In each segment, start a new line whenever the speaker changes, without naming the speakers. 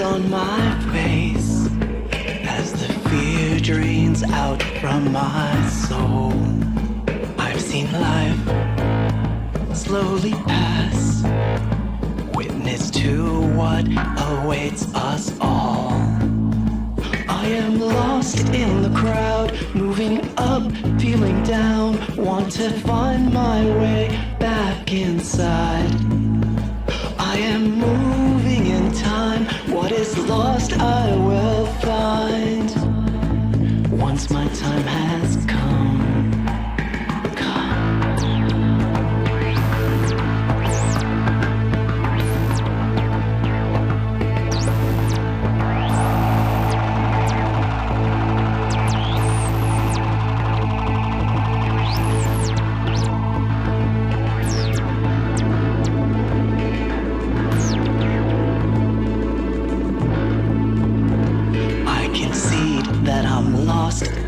on my face as the fear drains out from my soul. I've seen life slowly pass, witness to what awaits us all. I am lost in the crowd, moving up, feeling down, want to find my way back inside. I am moving in time, what is lost I will find once my time has come.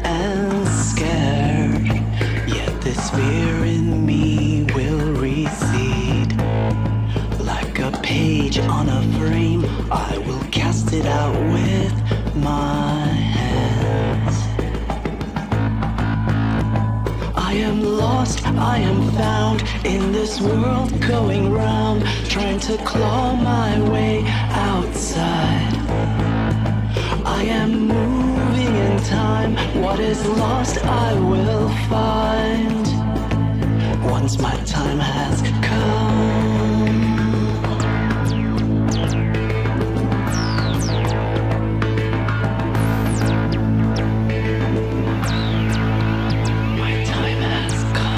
And scared, yet this fear in me will recede. Like a page on a frame, I will cast it out with my hands. I am lost, I am found in this world going round, trying to claw my way outside. I am moving in time, what is lost I will find once my time has come. My time has come.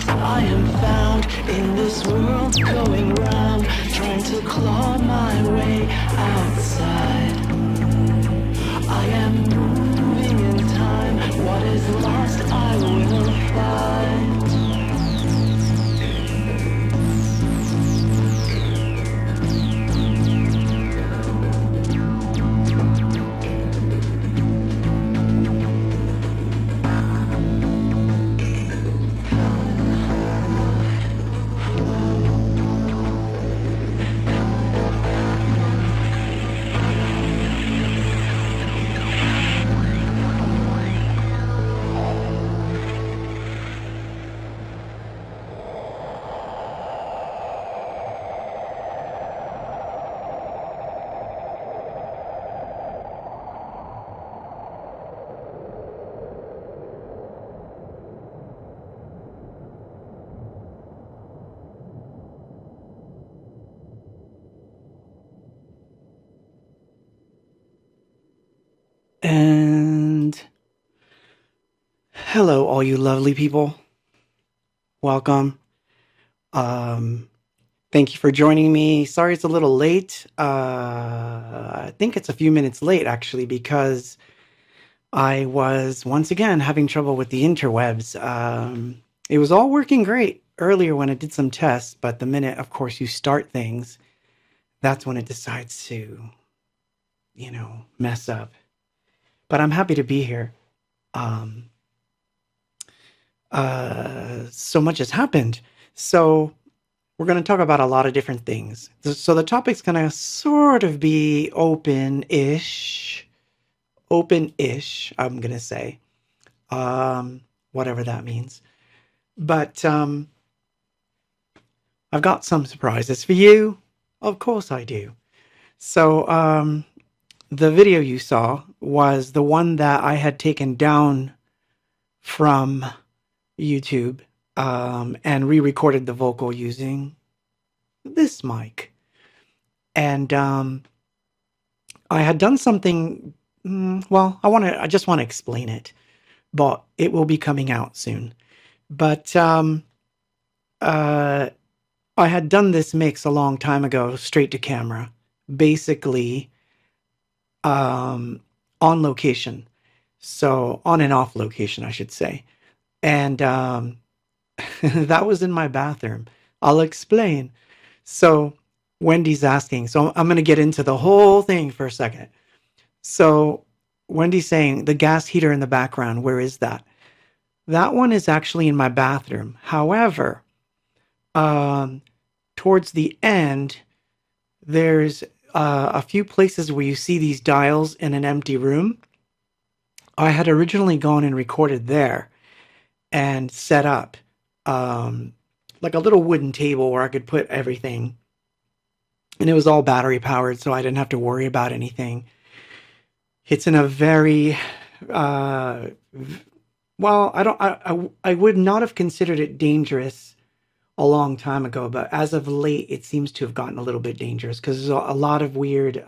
I am found in this world going round, trying to claw my way outside. I am moving in time, what is lost I will find. And hello, all you lovely people. Welcome. Thank you for joining me. Sorry it's a little late. I think it's a few minutes late, actually, because I was once again having trouble with the interwebs. It was all working great earlier when I did some tests, but the minute, of course, you start things, that's when it decides to, mess up. But I'm happy to be here. So much has happened. So we're going to talk about a lot of different things. So the topic's going to sort of be open-ish, I'm going to say, whatever that means. But I've got some surprises for you. Of course I do. So the video you saw was the one that I had taken down from YouTube and re-recorded the vocal using this mic. And I had done something, well, I just want to explain it, but it will be coming out soon. But I had done this mix a long time ago, straight to camera, basically on location. So on and off location, I should say. And that was in my bathroom. I'll explain. So Wendy's asking, so I'm going to get into the whole thing for a second. So Wendy's saying the gas heater in the background, where is that? That one is actually in my bathroom. However, towards the end, there's a few places where you see these dials in an empty room. I had originally gone and recorded there and set up like a little wooden table where I could put everything. And it was all battery powered, so I didn't have to worry about anything. It's in a very, well, I would not have considered it dangerous a long time ago, but as of late, it seems to have gotten a little bit dangerous because there's a lot of weird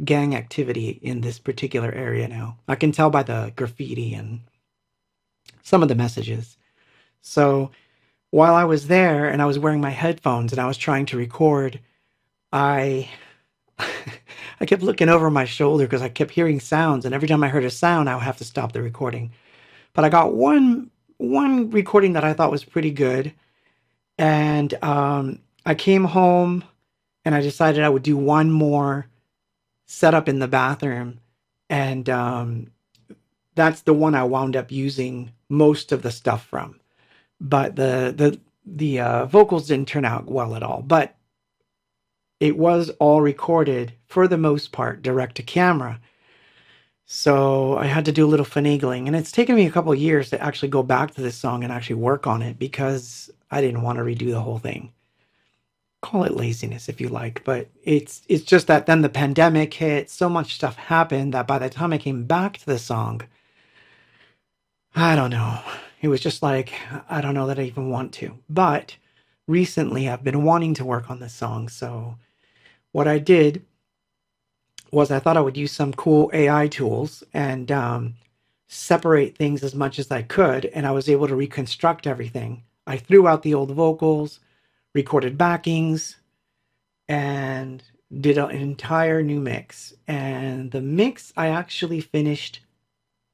gang activity in this particular area now. I can tell by the graffiti and some of the messages. So while I was there and I was wearing my headphones and I was trying to record, I kept looking over my shoulder because I kept hearing sounds, and every time I heard a sound, I would have to stop the recording. But I got one recording that I thought was pretty good, and I came home and I decided I would do one more setup in the bathroom, and that's the one I wound up using most of the stuff from. But the vocals didn't turn out well at all. But it was all recorded, for the most part, direct to camera. So I had to do a little finagling. And it's taken me a couple of years to actually go back to this song and actually work on it because I didn't want to redo the whole thing. Call it laziness if you like. But it's just that then the pandemic hit. So much stuff happened that by the time I came back to the song, I don't know. It was just like, I don't know that I even want to. But recently I've been wanting to work on this song. So what I did was I thought I would use some cool AI tools and separate things as much as I could. And I was able to reconstruct everything. I threw out the old vocals, recorded backings, and did an entire new mix. And the mix I actually finished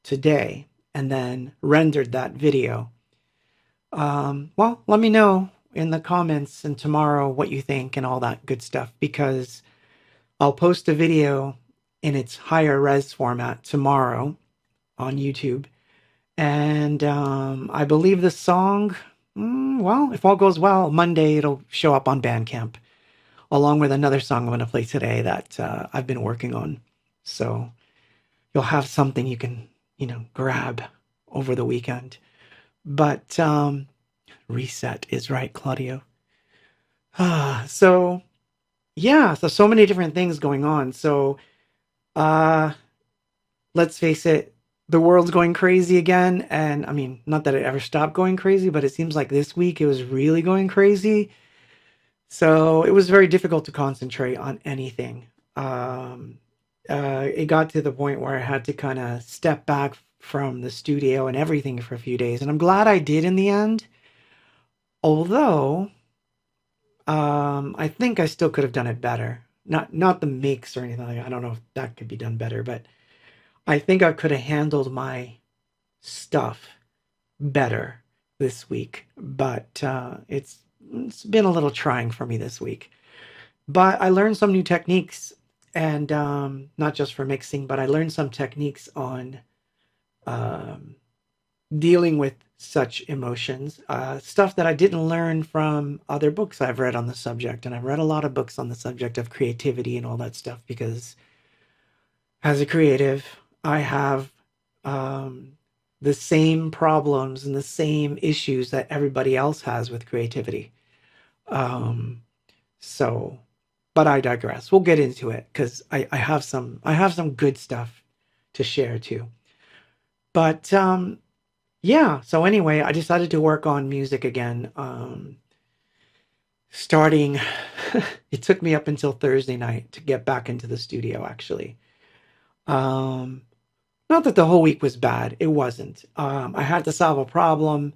today and then rendered that video. Well, let me know in the comments and tomorrow what you think and all that good stuff, because I'll post a video in its higher res format tomorrow on YouTube. And I believe the song, well, if all goes well, Monday it'll show up on Bandcamp, along with another song I'm going to play today that I've been working on. So you'll have something you can, grab over the weekend. But reset is right, Claudio. So many different things going on. So let's face it, the world's going crazy again. And I mean, not that it ever stopped going crazy, but it seems like this week it was really going crazy. So it was very difficult to concentrate on anything. It got to the point where I had to kind of step back from the studio and everything for a few days. And I'm glad I did in the end. Although, I think I still could have done it better. Not the mix or anything like that. I don't know if that could be done better, but I think I could have handled my stuff better this week. But it's been a little trying for me this week. But I learned some new techniques, and not just for mixing, but I learned some techniques on dealing with such emotions, stuff that I didn't learn from other books I've read on the subject. And I've read a lot of books on the subject of creativity and all that stuff, because as a creative, I have the same problems and the same issues that everybody else has with creativity. So
but I digress. We'll get into it because I have some good stuff to share too. But yeah, so anyway, I decided to work on music again. Starting, it took me up until Thursday night to get back into the studio, actually. Not that the whole week was bad. It wasn't. I had to solve a problem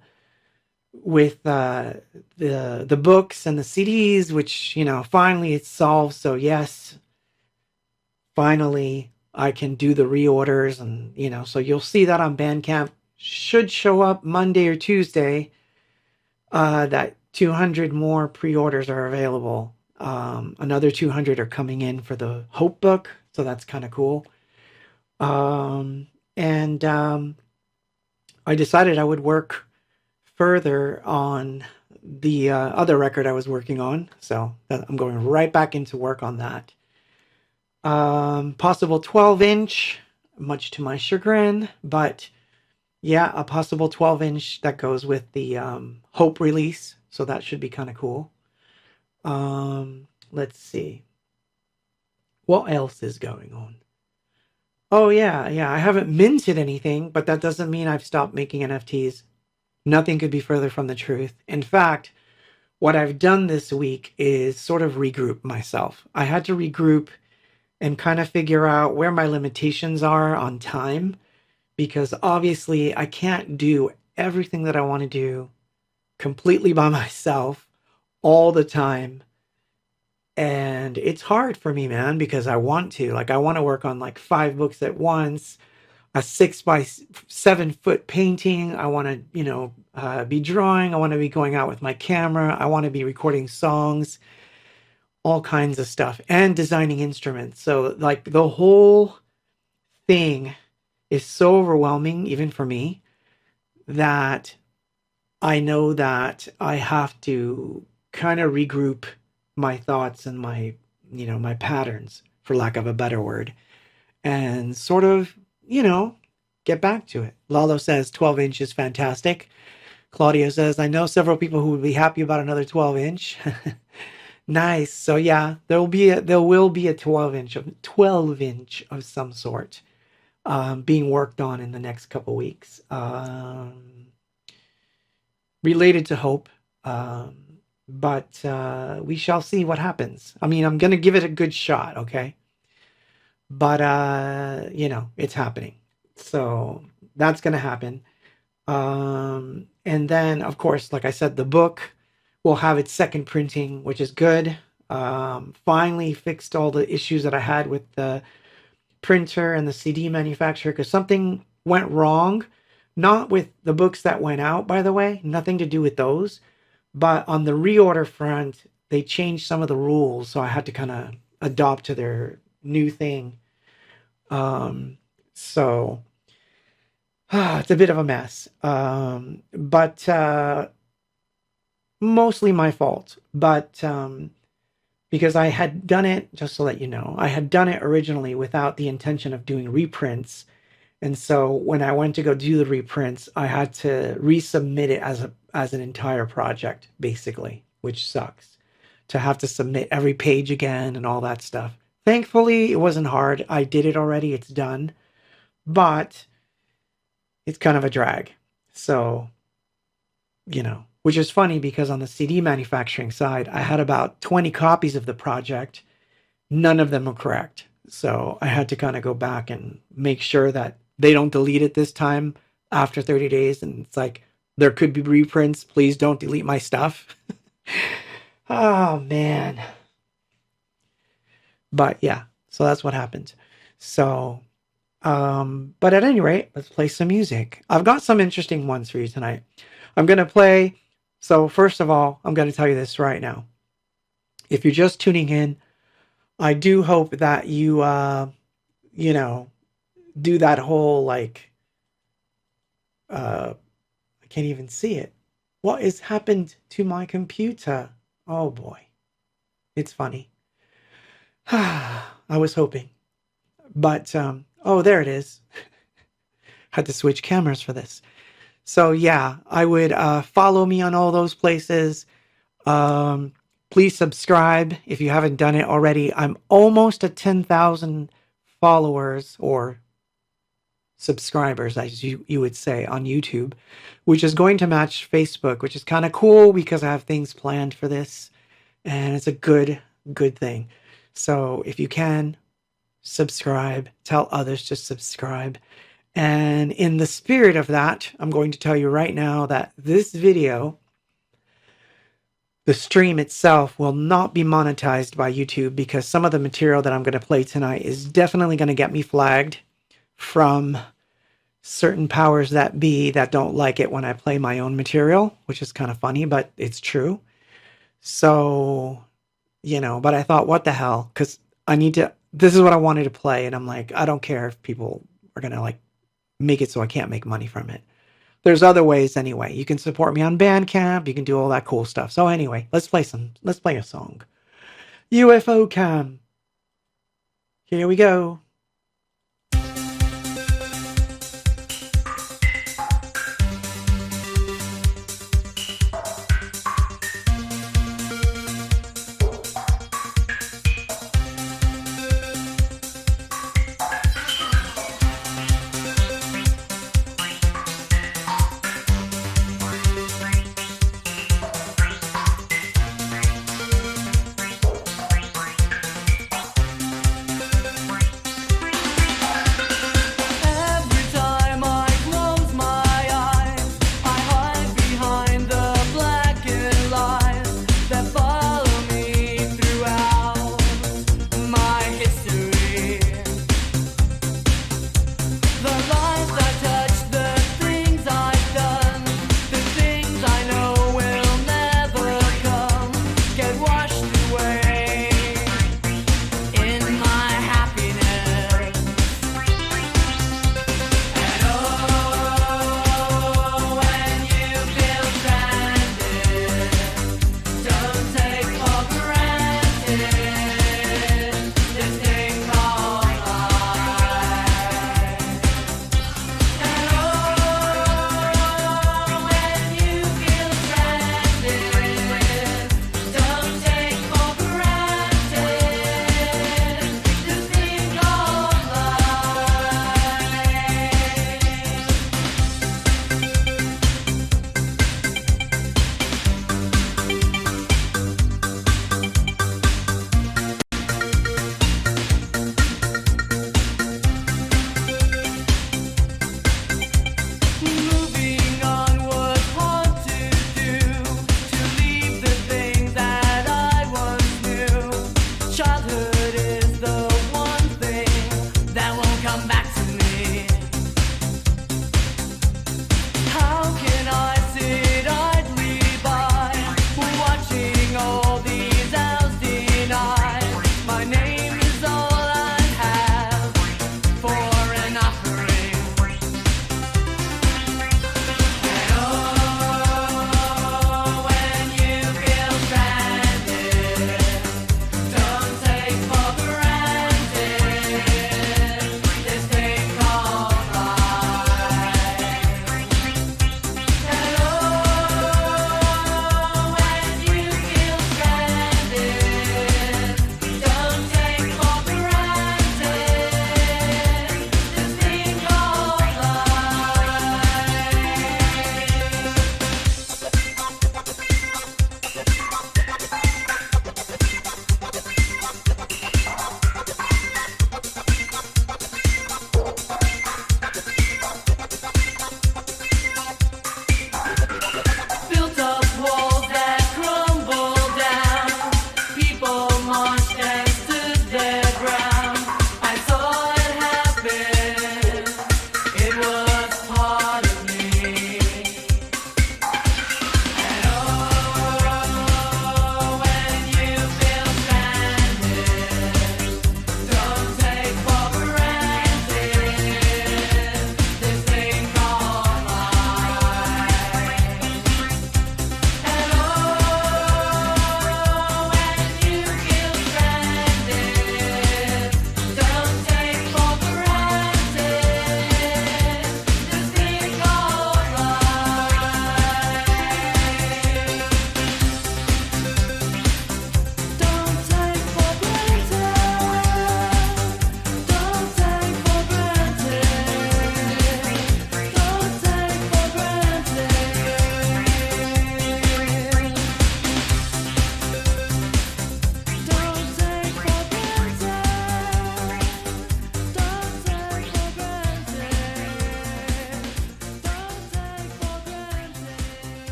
with the books and the CDs, which, finally it's solved. So yes, finally I can do the reorders, and so you'll see that on Bandcamp. Should show up Monday or Tuesday. That 200 more pre-orders are available. Another 200 are coming in for the Hope book, so that's kind of cool. And I decided I would work further on the other record I was working on, so I'm going right back into work on that. Possible 12-inch, much to my chagrin, but yeah, a possible 12-inch that goes with the Hope release, so that should be kind of cool. Let's see. What else is going on? Oh, yeah, I haven't minted anything, but that doesn't mean I've stopped making NFTs. Nothing could be further from the truth. In fact, what I've done this week is sort of regroup myself. I had to regroup and kind of figure out where my limitations are on time, because obviously I can't do everything that I want to do completely by myself all the time. And it's hard for me, man, because I want to work on like 5 books at once, a 6x7 foot painting. I want to, be drawing. I want to be going out with my camera. I want to be recording songs, all kinds of stuff, and designing instruments. So like the whole thing is so overwhelming, even for me, that I know that I have to kind of regroup my thoughts and my patterns, for lack of a better word, and sort of, get back to it. Lalo says 12-inch is fantastic. Claudia says, I know several people who would be happy about another 12-inch. Nice. So yeah, there will be a 12-inch of some sort being worked on in the next couple weeks, related to Hope, but we shall see what happens. I mean, I'm gonna give it a good shot, okay? But it's happening, so that's gonna happen. And then, of course, like I said, the book will have its second printing, which is good. Finally fixed all the issues that I had with the printer and the CD manufacturer, because something went wrong, not with the books that went out, by the way, nothing to do with those, but on the reorder front, they changed some of the rules, so I had to kind of adopt to their new thing. So it's a bit of a mess, but mostly my fault. But because I had done it, just to let you know, I had done it originally without the intention of doing reprints. And so when I went to go do the reprints, I had to resubmit it as an entire project, basically, which sucks to have to submit every page again and all that stuff. Thankfully, it wasn't hard. I did it already. It's done. But it's kind of a drag. So, which is funny because on the CD manufacturing side, I had about 20 copies of the project. None of them were correct. So I had to kind of go back and make sure that they don't delete it this time after 30 days. And it's like, there could be reprints. Please don't delete my stuff. Oh, man. But yeah, so that's what happened. So, but at any rate, let's play some music. I've got some interesting ones for you tonight. I'm going to play. So first of all, I'm going to tell you this right now. If you're just tuning in, I do hope that you, do that whole, like, I can't even see it. What has happened to my computer? Oh boy. It's funny. I was hoping. But, oh, there it is. Had to switch cameras for this. So yeah, I would follow me on all those places. Please subscribe if you haven't done it already. I'm almost at 10,000 followers or subscribers, as you would say, on YouTube, which is going to match Facebook, which is kind of cool because I have things planned for this, and it's a good thing. So if you can, subscribe, tell others to subscribe. And in the spirit of that, I'm going to tell you right now that this video, the stream itself, will not be monetized by YouTube because some of the material that I'm going to play tonight is definitely going to get me flagged from certain powers that be that don't like it when I play my own material, which is kind of funny, but it's true. So, but I thought, what the hell? Because this is what I wanted to play. And I'm like, I don't care if people are going to make it so I can't make money from it. There's other ways anyway. You can support me on Bandcamp. You can do all that cool stuff. So anyway, let's play a song. UFO Cam. Here we go.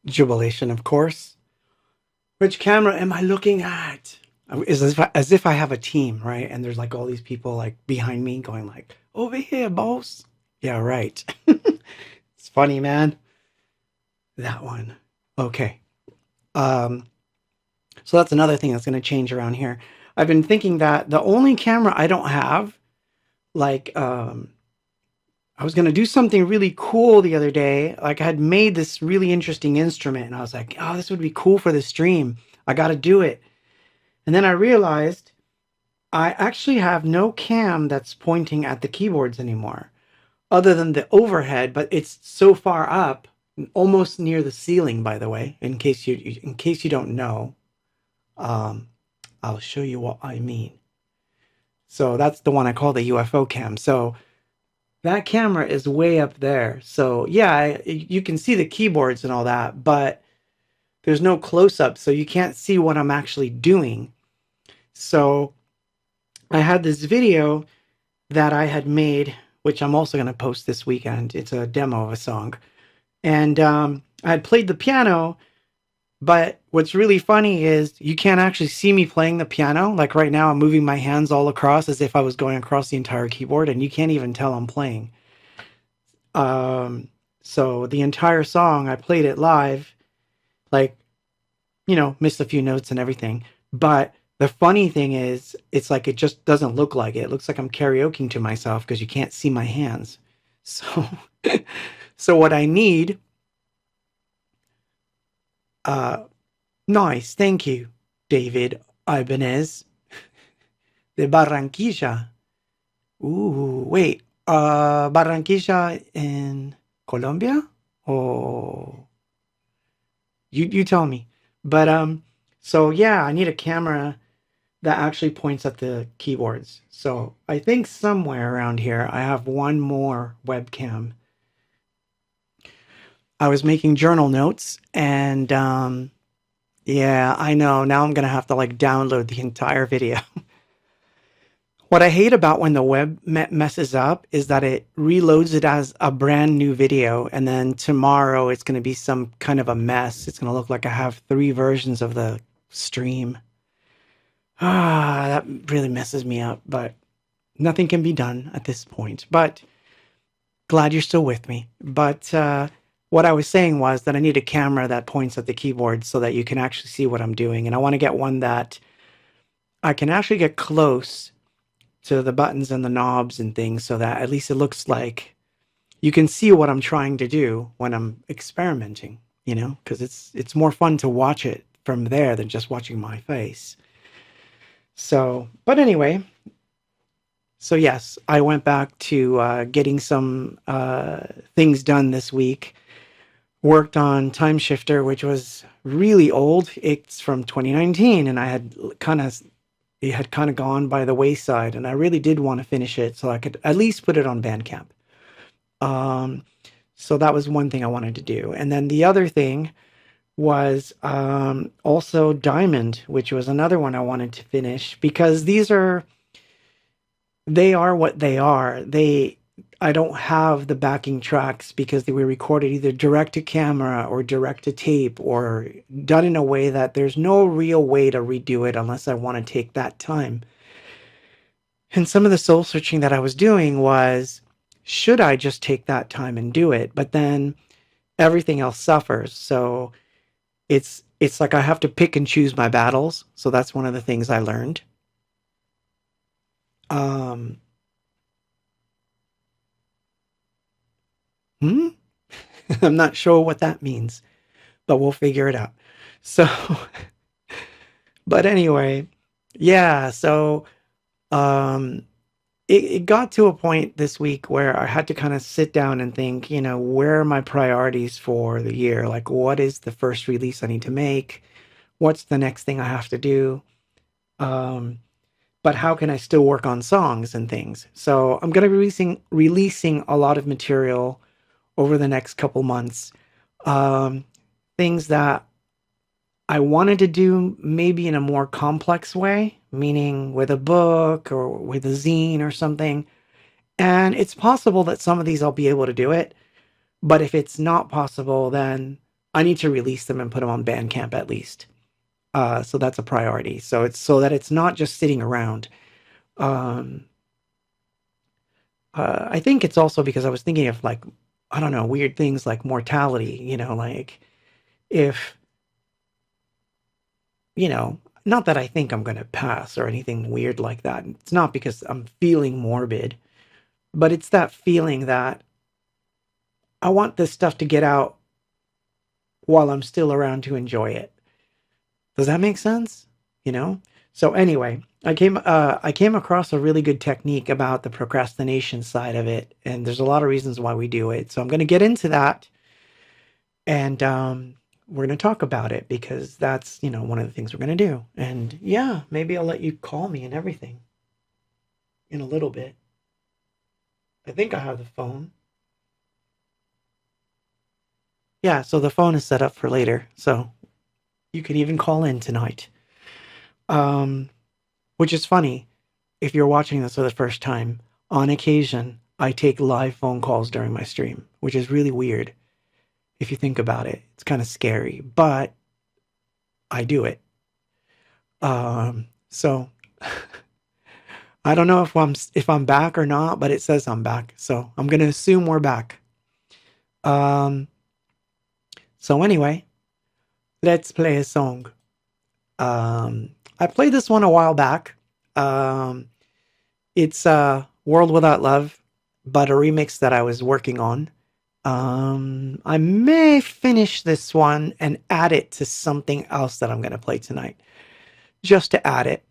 jubilation, of course. Which camera am I looking at? Is as if I have a team, right? And there's like all these people like behind me going like, over here, boss. Yeah, right. It's funny, man. That one. Okay. So that's another thing that's going to change around here. I've been thinking that the only camera I don't have, like, I was going to do something really cool the other day. Like I had made this really interesting instrument and I was like, oh, this would be cool for the stream. I got to do it. And then I realized I actually have no cam that's pointing at the keyboards anymore, other than the overhead, but it's so far up, almost near the ceiling, by the way, in case you don't know. I'll show you what I mean. So that's the one I call the UFO cam. So that camera is way up there. So yeah, you can see the keyboards and all that, but there's no close-up, so you can't see what I'm actually doing. So I had this video that I had made, which I'm also going to post this weekend. It's a demo of a song. And I had played the piano, but what's really funny is you can't actually see me playing the piano. Like right now, I'm moving my hands all across as if I was going across the entire keyboard, and you can't even tell I'm playing. So the entire song, I played it live, like, missed a few notes and everything. But the funny thing is, it's like it just doesn't look like it. It looks like I'm karaokeing to myself because you can't see my hands. So, so what I need... nice, thank you, David Ibanez. De Barranquilla. Ooh, wait. Barranquilla in Colombia? Oh, you tell me. But so yeah, I need a camera that actually points at the keyboards. So I think somewhere around here I have one more webcam. I was making journal notes, and yeah, I know. Now I'm gonna have to like download the entire video. What I hate about when the web messes up is that it reloads it as a brand new video, and then tomorrow it's going to be some kind of a mess. It's going to look like I have 3 versions of the stream. That really messes me up, but nothing can be done at this point. But glad you're still with me. But what I was saying was that I need a camera that points at the keyboard so that you can actually see what I'm doing. And I want to get one that I can actually get close to the buttons and the knobs and things so that at least it looks like you can see what I'm trying to do when I'm experimenting, because it's more fun to watch it from there than just watching my face. So, but anyway, so yes, I went back to getting some things done this week. Worked on Time Shifter, which was really old. It's from 2019, and it had kind of gone by the wayside, and I really did want to finish it so I could at least put it on Bandcamp. So that was one thing I wanted to do. And then the other thing was also Diamond, which was another one I wanted to finish, because they are what they are. I don't have the backing tracks because they were recorded either direct to camera or direct to tape or done in a way that there's no real way to redo it unless I want to take that time. And some of the soul searching that I was doing was, should I just take that time and do it? But then everything else suffers. So it's like I have to pick and choose my battles. So that's one of the things I learned. I'm not sure what that means, but we'll figure it out. So, but anyway, yeah, so it got to a point this week where I had to kind of sit down and think, where are my priorities for the year? Like, what is the first release I need to make? What's the next thing I have to do? But how can I still work on songs and things? So I'm going to be releasing a lot of material over the next couple months. Things that I wanted to do maybe in a more complex way, meaning with a book or with a zine or something. And it's possible that some of these I'll be able to do it. But if it's not possible, then I need to release them and put them on Bandcamp at least. So that's a priority. So it's so that it's not just sitting around. I think it's also because I was thinking of like, I don't know, weird things like mortality, you know, like if, you know, not that I think I'm going to pass or anything weird like that. It's not because I'm feeling morbid, but it's that feeling that I want this stuff to get out while I'm still around to enjoy it. Does that make sense? You know? So anyway, I came across a really good technique about the procrastination side of it, and there's a lot of reasons why we do it. So I'm going to get into that, and we're going to talk about it because that's, you know, one of the things we're going to do. And yeah, maybe I'll let you call me and everything in a little bit. I think I have the phone. Yeah, so the phone is set up for later, so you could even call in tonight. Which is funny, if you're watching this for the first time, on occasion, I take live phone calls during my stream, which is really weird. If you think about it, it's kind of scary, but I do it. So I don't know if I'm back or not, but it says I'm back, so I'm gonna assume we're back. So anyway, let's play a song. I played this one a while back. It's World Without Love, but a remix that I was working on. I may finish this one and add it to something else that I'm going to play tonight. Just to add it.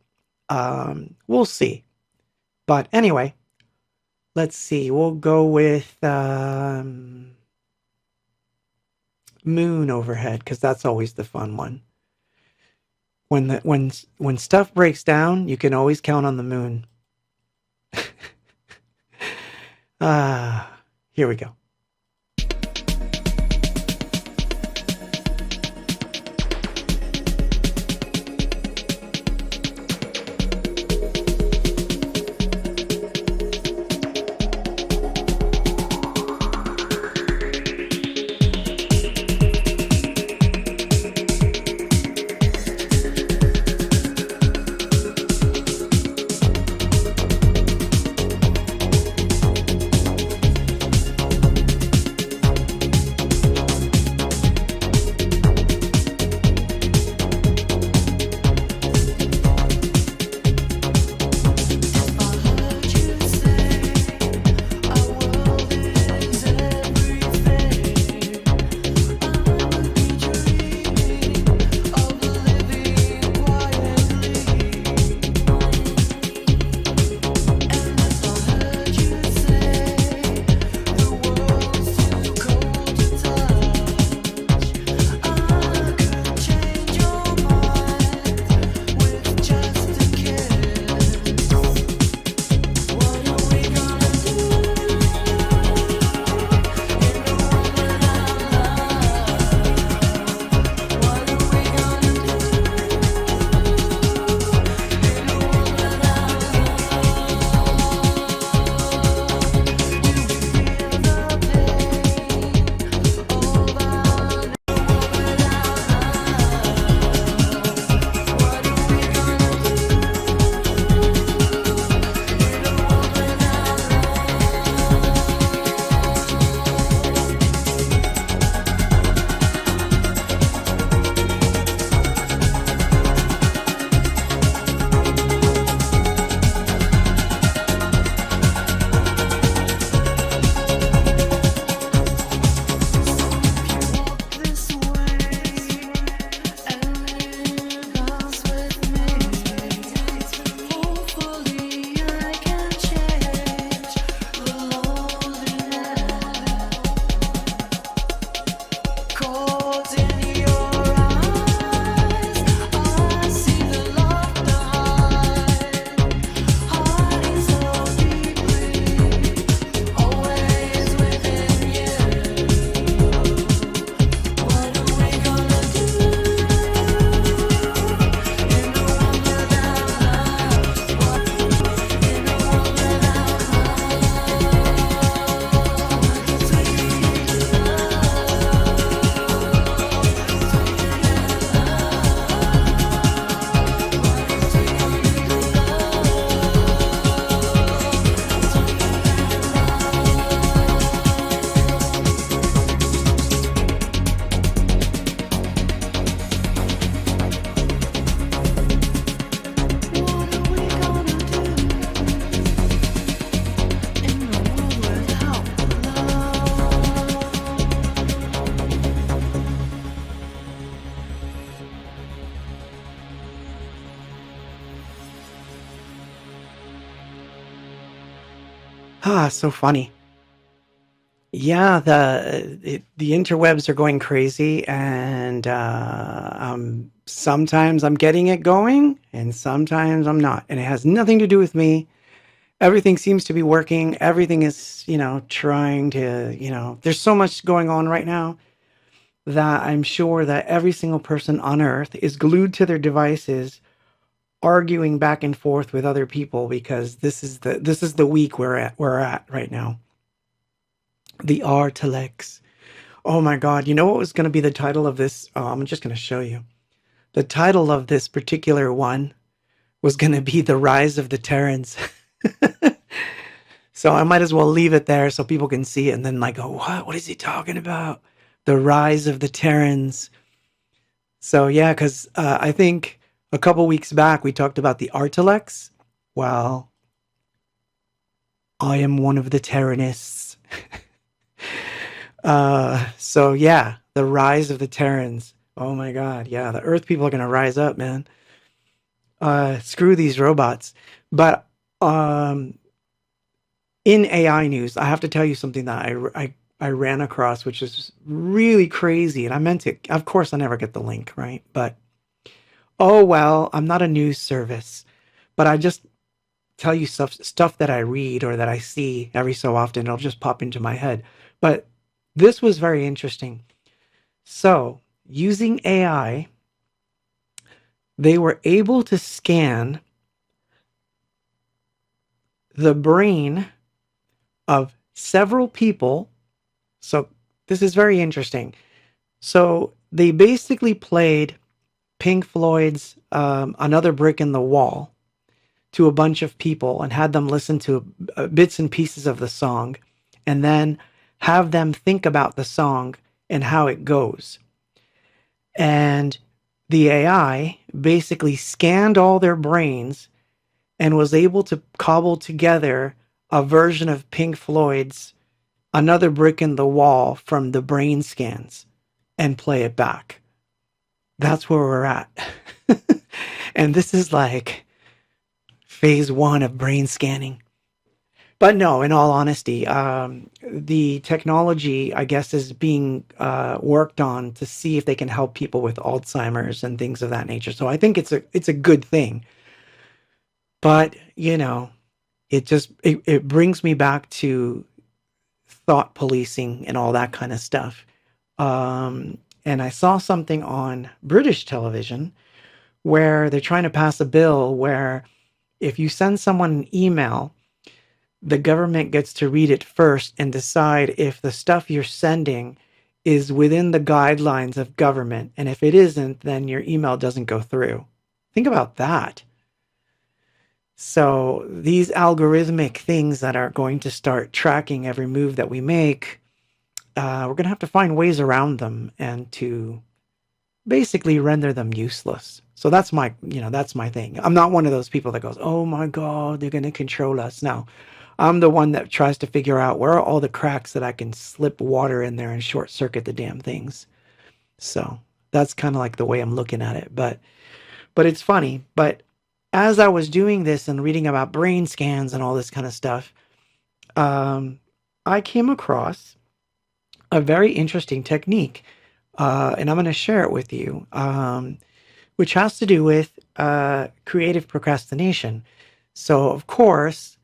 We'll see. But anyway, let's see. We'll go with Moon Overhead, because that's always the fun one. When stuff breaks down, you can always count on the moon. Here we go. So funny. Yeah, the interwebs are going crazy, and sometimes I'm getting it going, and sometimes I'm not, and it has nothing to do with me. Everything seems to be working. Everything is, trying to, there's so much going on right now that I'm sure that every single person on Earth is glued to their devices, arguing back and forth with other people because this is the week we're at right now. The Artelex. Oh my God! You know what was going to be the title of this? Oh, I'm just going to show you. The title of this particular one was going to be "The Rise of the Terrans." So I might as well leave it there so people can see it and then like go, what? What is he talking about? The rise of the Terrans. So yeah, because I think a couple weeks back we talked about the Artelex. Well, I am one of the Terranists. So yeah, the rise of the Terrans. Oh my God, yeah, the Earth people are gonna rise up, man. Screw these robots. But in AI news, I have to tell you something that I ran across, which is really crazy. And I meant to, of course, I never get the link, right? But, oh, well, I'm not a news service, but I just tell you stuff that I read or that I see every so often. It'll just pop into my head. But this was very interesting. So, using AI, they were able to scan the brain of several people. So this is very interesting. So they basically played Pink Floyd's Another Brick in the Wall to a bunch of people and had them listen to bits and pieces of the song and then have them think about the song and how it goes. And the AI basically scanned all their brains and was able to cobble together a version of Pink Floyd's Another Brick in the Wall from the brain scans and play it back. That's where we're at. And this is like phase 1 of brain scanning. But no, in all honesty, the technology, I guess, is being worked on to see if they can help people with Alzheimer's and things of that nature. So I think it's a good thing. But, it brings me back to thought policing and all that kind of stuff. And I saw something on British television where they're trying to pass a bill where if you send someone an email, the government gets to read it first and decide if the stuff you're sending is within the guidelines of government. And if it isn't, then your email doesn't go through. Think about that. So these algorithmic things that are going to start tracking every move that we make, we're going to have to find ways around them and to basically render them useless. So that's my thing. I'm not one of those people that goes, oh my God, they're going to control us. No, I'm the one that tries to figure out where are all the cracks that I can slip water in there and short circuit the damn things. So that's kind of like the way I'm looking at it. But it's funny. But as I was doing this and reading about brain scans and all this kind of stuff, I came across a very interesting technique, and I'm going to share it with you, which has to do with creative procrastination. So, of course,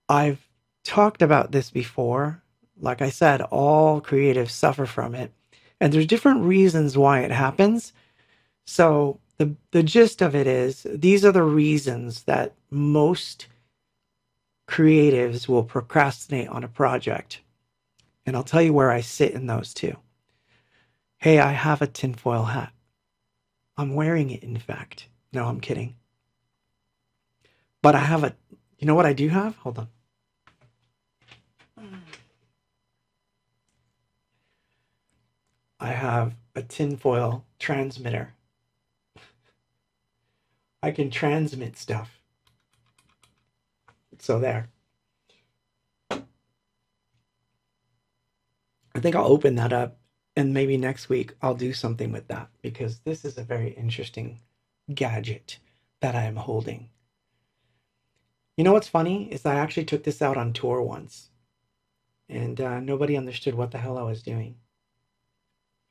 I've talked about this before. Like I said, all creatives suffer from it, and there's different reasons why it happens. So the gist of it is, these are the reasons that most creatives will procrastinate on a project. And I'll tell you where I sit in those two. Hey, I have a tinfoil hat. I'm wearing it, in fact. No, I'm kidding. But I have you know what I do have? Hold on. I have a tinfoil transmitter. I can transmit stuff. So there. I think I'll open that up and maybe next week I'll do something with that because this is a very interesting gadget that I am holding. You know what's funny is I actually took this out on tour once and nobody understood what the hell I was doing.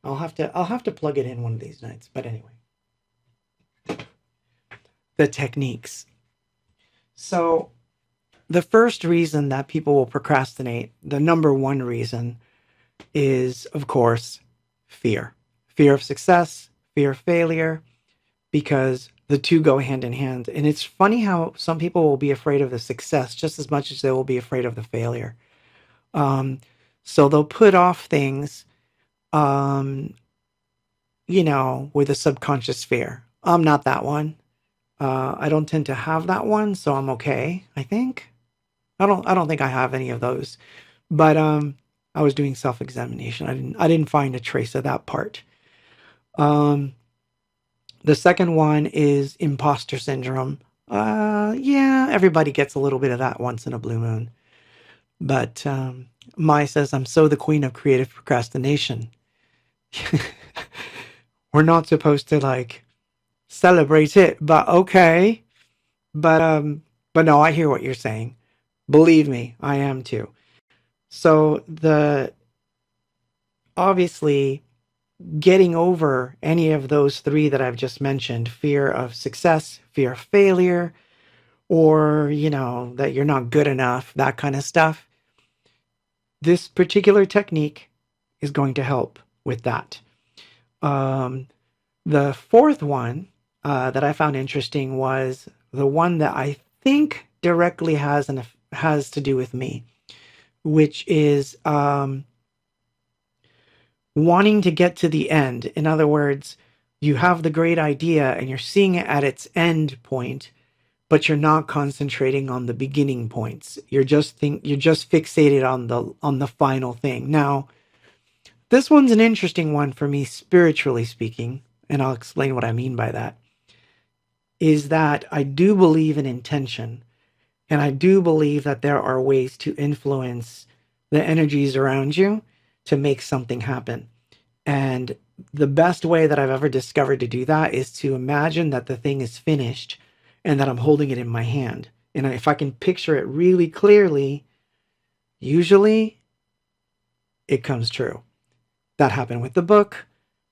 I'll have to plug it in one of these nights. But anyway, the techniques. So the first reason that people will procrastinate, the number one reason, is, of course, fear. Fear of success, fear of failure, because the two go hand in hand. And it's funny how some people will be afraid of the success just as much as they will be afraid of the failure. So they'll put off things, with a subconscious fear. I'm not that one. I don't tend to have that one, so I'm okay, I think. I don't think I have any of those. But I was doing self-examination. I didn't find a trace of that part. The second one is imposter syndrome. Yeah, everybody gets a little bit of that once in a blue moon. But Mai says, I'm so the queen of creative procrastination. We're not supposed to celebrate it, but okay. But no, I hear what you're saying. Believe me, I am too. So obviously getting over any of those three that I've just mentioned, fear of success, fear of failure, or, that you're not good enough, that kind of stuff. This particular technique is going to help with that. The fourth one that I found interesting was the one that I think directly has to do with me, which is wanting to get to the end. In other words, you have the great idea and you're seeing it at its end point, but you're not concentrating on the beginning points. You're just fixated on the final thing. Now, this one's an interesting one for me, spiritually speaking, and I'll explain what I mean by that. Is that I do believe in intention, and I do believe that there are ways to influence the energies around you to make something happen. And the best way that I've ever discovered to do that is to imagine that the thing is finished and that I'm holding it in my hand. And if I can picture it really clearly, usually it comes true. That happened with the book.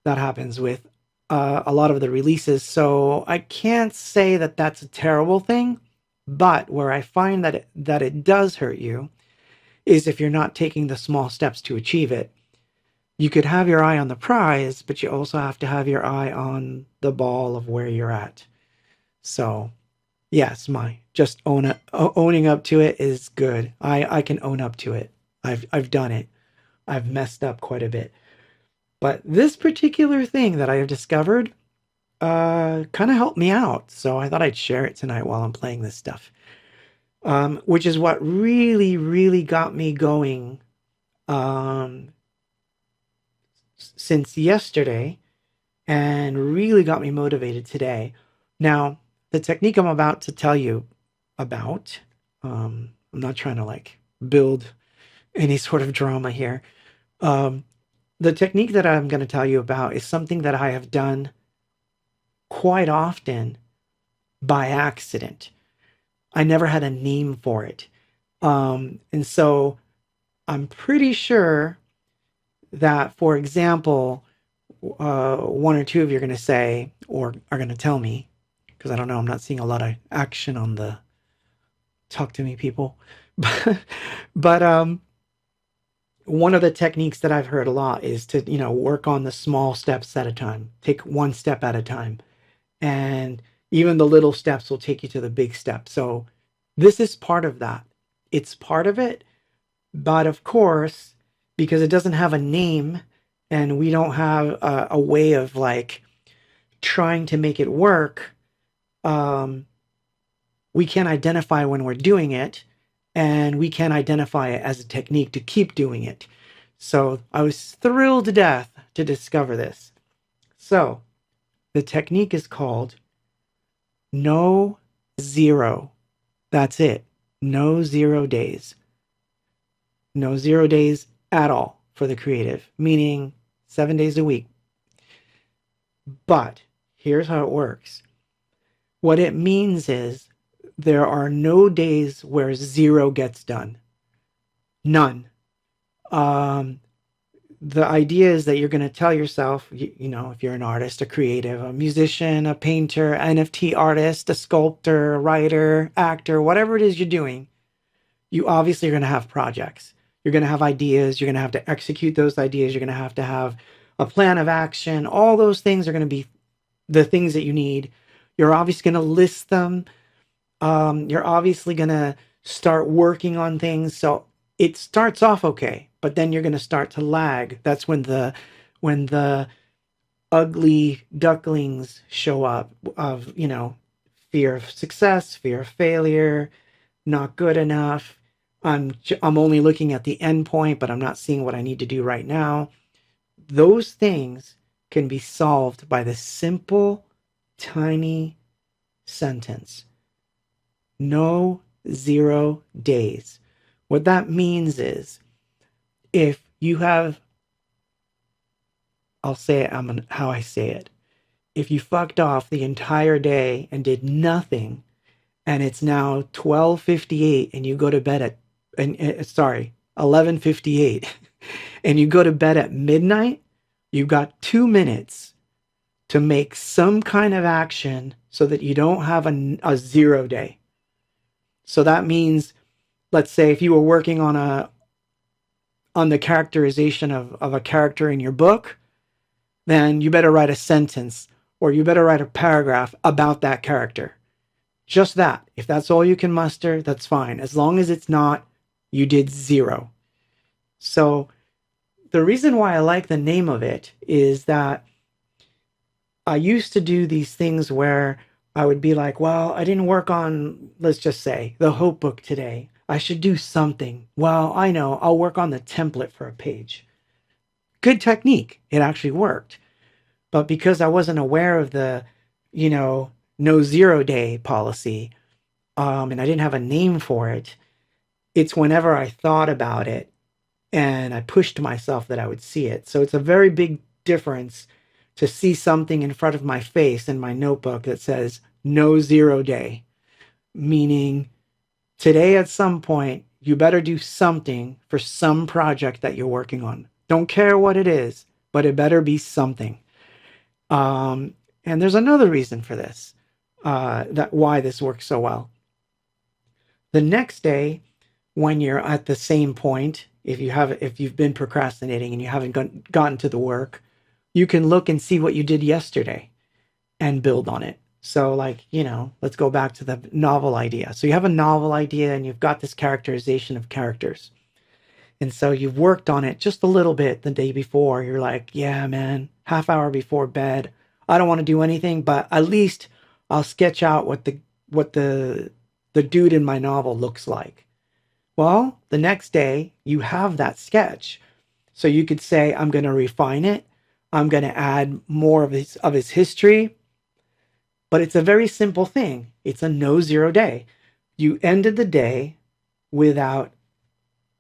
That happens with a lot of the releases. So I can't say that that's a terrible thing, but where I find that it does hurt you is if you're not taking the small steps to achieve it. You could have your eye on the prize, but you also have to have your eye on the ball of where you're at. So, yes, just owning up to it is good. I can own up to it. I've done it. I've messed up quite a bit. But this particular thing that I have discovered kind of helped me out. So I thought I'd share it tonight while I'm playing this stuff. Which is what really, really got me going since yesterday and really got me motivated today. Now, the technique I'm about to tell you about, I'm not trying to build any sort of drama here. The technique that I'm going to tell you about is something that I have done quite often by accident. I never had a name for it. And so I'm pretty sure that, for example, one or two of you are going to say, or are going to tell me, because I don't know, I'm not seeing a lot of action on the talk to me people. But one of the techniques that I've heard a lot is to, work on the small steps at a time. Take one step at a time. And even the little steps will take you to the big step. So this is part of that. It's part of it. But of course, because it doesn't have a name and we don't have a way of trying to make it work, we can't identify when we're doing it, and we can't identify it as a technique to keep doing it. So I was thrilled to death to discover this. So the technique is called No Zero. That's it. No 0 days. No 0 days at all for the creative, meaning 7 days a week. But here's how it works. What it means is there are no days where 0 gets done. None. The idea is that you're going to tell yourself, you know, if you're an artist, a creative, a musician, a painter, NFT artist, a sculptor, a writer, actor, whatever it is you're doing, you obviously are going to have projects. You're going to have ideas. You're going to have to execute those ideas. You're going to have a plan of action. All those things are going to be the things that you need. You're obviously going to list them. You're obviously going to start working on things. So it starts off okay, but then you're going to start to lag. That's when the ugly ducklings show up of, you know, fear of success, fear of failure, not good enough. I'm only looking at the end point, but I'm not seeing what I need to do right now. Those things can be solved by the simple, tiny sentence. No 0 days. What that means is, if you have, I'll say it how I say it. If you fucked off the entire day and did nothing, and it's now 12:58 and you go to bed at, 11:58, and you go to bed at midnight, you've got 2 minutes to make some kind of action so that you don't have a 0 day. So that means, let's say if you were working on the characterization of a character in your book, then you better write a sentence or you better write a paragraph about that character. Just that. If that's all you can muster, that's fine. As long as it's not, you did 0. So the reason why I like the name of it is that I used to do these things where I would be like, well, I didn't work on, let's just say, the Hope book today. I should do something. Well, I know, I'll work on the template for a page. Good technique. It actually worked. But because I wasn't aware of the, you know, no 0 day policy, and I didn't have a name for it, it's whenever I thought about it and I pushed myself that I would see it. So it's a very big difference to see something in front of my face in my notebook that says no 0 day, meaning today at some point, you better do something for some project that you're working on. Don't care what it is, but it better be something. And there's another reason for this, that why this works so well. The next day, when you're at the same point, if you've been procrastinating and you haven't gotten to the work, you can look and see what you did yesterday and build on it. So like, you know, let's go back to the novel idea. So you have a novel idea and you've got this characterization of characters. And so you've worked on it just a little bit the day before. You're like, yeah, man, half hour before bed, I don't want to do anything, but at least I'll sketch out what the dude in my novel looks like. Well, the next day you have that sketch. So you could say, I'm going to refine it. I'm going to add more of his history. But it's a very simple thing. It's a no 0 day. You ended the day without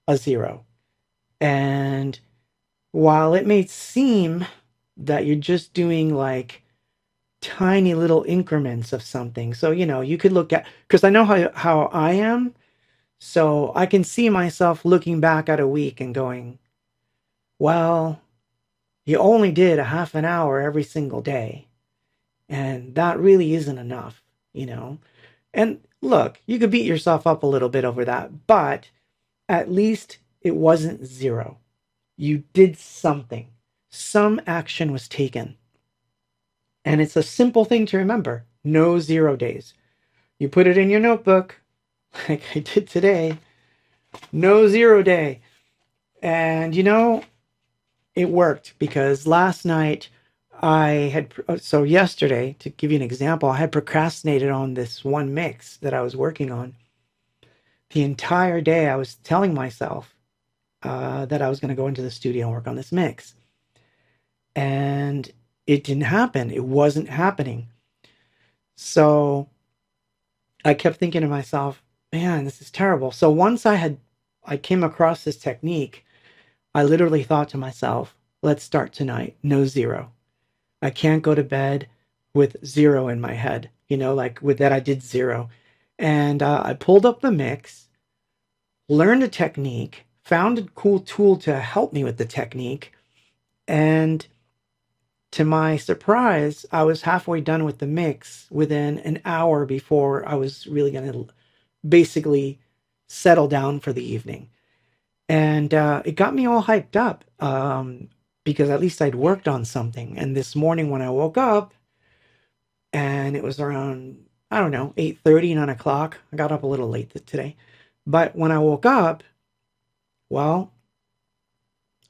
a 0. And while it may seem that you're just doing like tiny little increments of something. So, you know, you could look at, because I know how I am. So I can see myself looking back at a week and going, well, you only did a half an hour every single day. And that really isn't enough, you know. And look, you could beat yourself up a little bit over that, but at least it wasn't 0. You did something. Some action was taken. And it's a simple thing to remember. No 0 days. You put it in your notebook, like I did today. No 0 day. And, you know, it worked because last night so yesterday, to give you an example, I had procrastinated on this one mix that I was working on. The entire day I was telling myself that I was going to go into the studio and work on this mix. And it didn't happen. It wasn't happening. So I kept thinking to myself, man, this is terrible. So once I came across this technique, I literally thought to myself, let's start tonight. No 0. I can't go to bed with 0 in my head, you know, like with that I did 0. And I pulled up the mix, learned a technique, found a cool tool to help me with the technique. And to my surprise, I was halfway done with the mix within an hour before I was really going to basically settle down for the evening. And it got me all hyped up because at least I'd worked on something. And this morning when I woke up, and it was around, I don't know, 8:30, 9 o'clock. I got up a little late today. But when I woke up, well,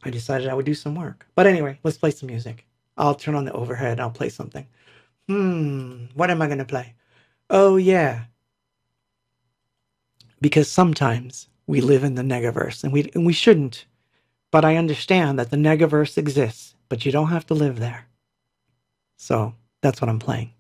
I decided I would do some work. But anyway, let's play some music. I'll turn on the overhead and I'll play something. What am I going to play? Oh, yeah. Because sometimes we live in the negaverse, and we shouldn't. But I understand that the negaverse exists, but you don't have to live there. So that's what I'm playing.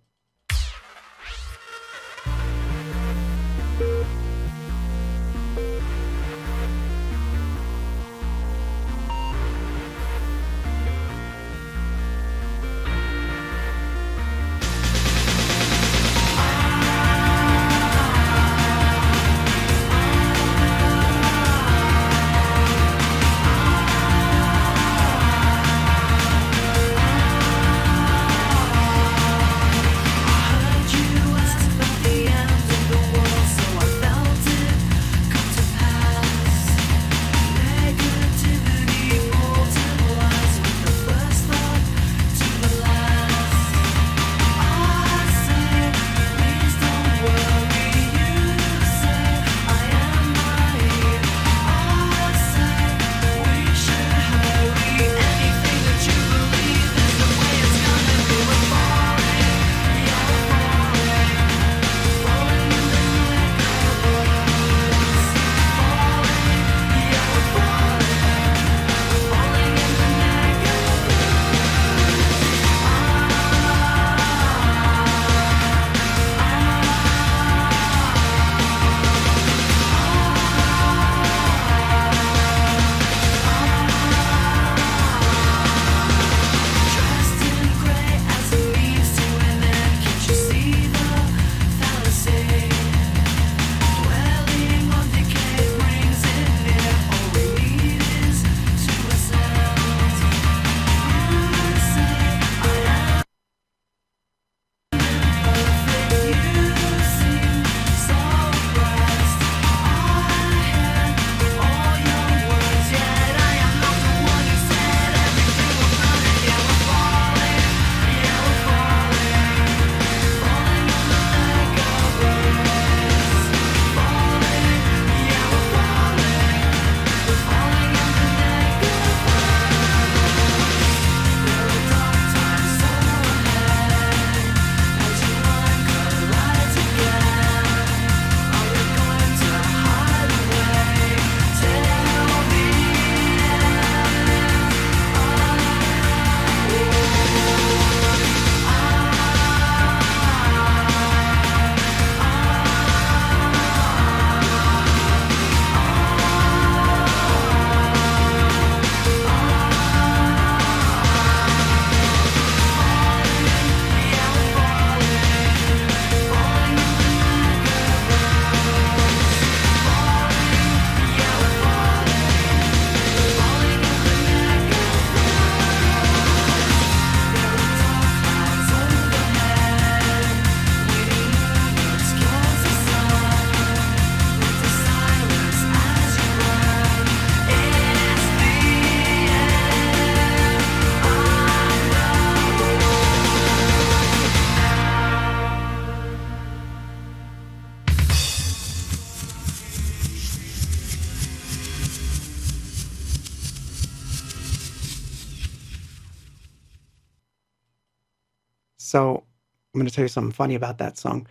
So I'm going to tell you something funny about that song.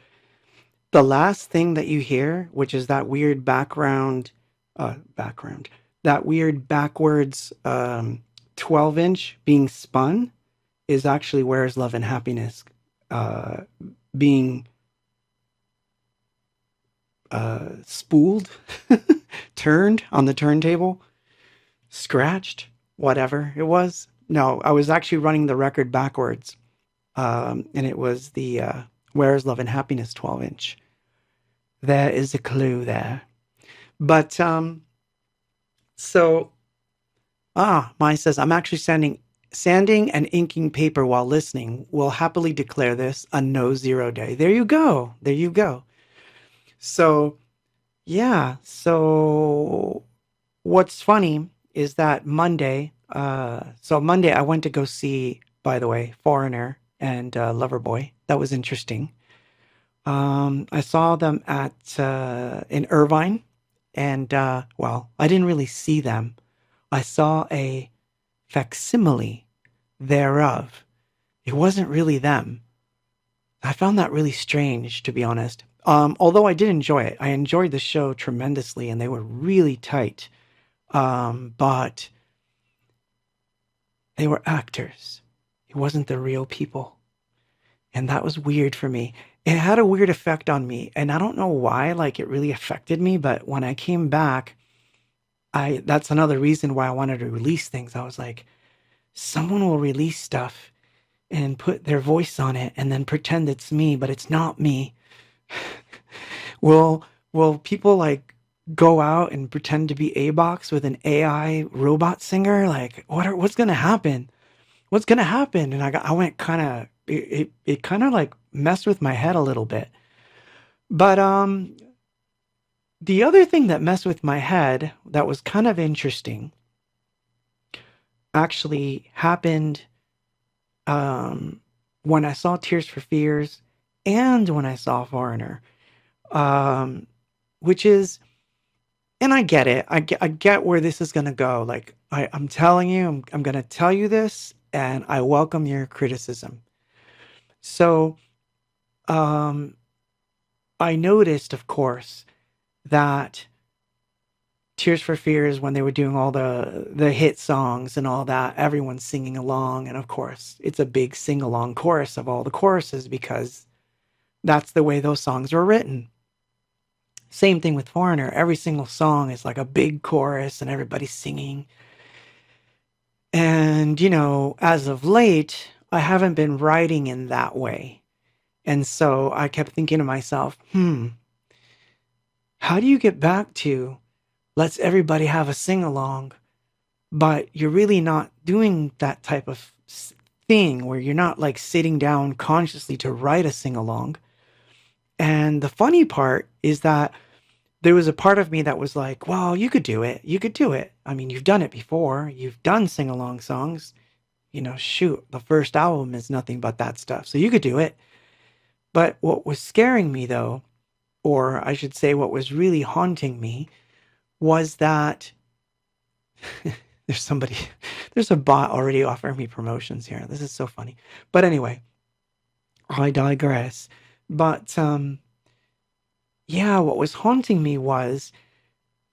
The last thing that you hear, which is that weird that weird backwards 12-inch being spun, is actually Where's Love and Happiness being spooled, turned on the turntable, scratched, whatever it was. No, I was actually running the record backwards. And it was the Where's Love and Happiness 12-inch. There is a clue there. But So, Mai says, I'm actually sanding and inking paper while listening. Will happily declare this a no zero day. There you go. There you go. So, yeah. So, what's funny is that Monday, Monday I went to go see, by the way, Foreigner and Loverboy. That was interesting. I saw them at in Irvine, and well, I didn't really see them. I saw a facsimile thereof. It wasn't really them. I found that really strange, to be honest. Although I did enjoy it. I enjoyed the show tremendously, and they were really tight. But they were actors. It wasn't the real people. And that was weird for me. It had a weird effect on me. And I don't know why, like, it really affected me. But when I came back, that's another reason why I wanted to release things. I was like, someone will release stuff and put their voice on it and then pretend it's me, but it's not me. Will people like go out and pretend to be abox with an AI robot singer? Like, what's gonna happen? What's gonna happen? And I went kind of, it kind of like messed with my head a little bit. But the other thing that messed with my head that was kind of interesting actually happened when I saw Tears for Fears and when I saw Foreigner, which is, and I get it. I get where this is going to go. Like, I'm telling you, I'm going to tell you this, and I welcome your criticism. So, I noticed, of course, that Tears for Fears, when they were doing all the hit songs and all that, everyone's singing along. And of course, it's a big sing-along chorus of all the choruses because that's the way those songs were written. Same thing with Foreigner. Every single song is like a big chorus and everybody's singing. And, you know, as of late, I haven't been writing in that way. And so I kept thinking to myself, how do you get back to let's everybody have a sing-along, but you're really not doing that type of thing where you're not like sitting down consciously to write a sing-along. And the funny part is that there was a part of me that was like, well, you could do it. You could do it. I mean, you've done it before. You've done sing-along songs. You know, shoot, the first album is nothing but that stuff. So you could do it. But what was scaring me though, or I should say what was really haunting me, was that there's a bot already offering me promotions here. This is so funny. But anyway, I digress. But yeah, what was haunting me was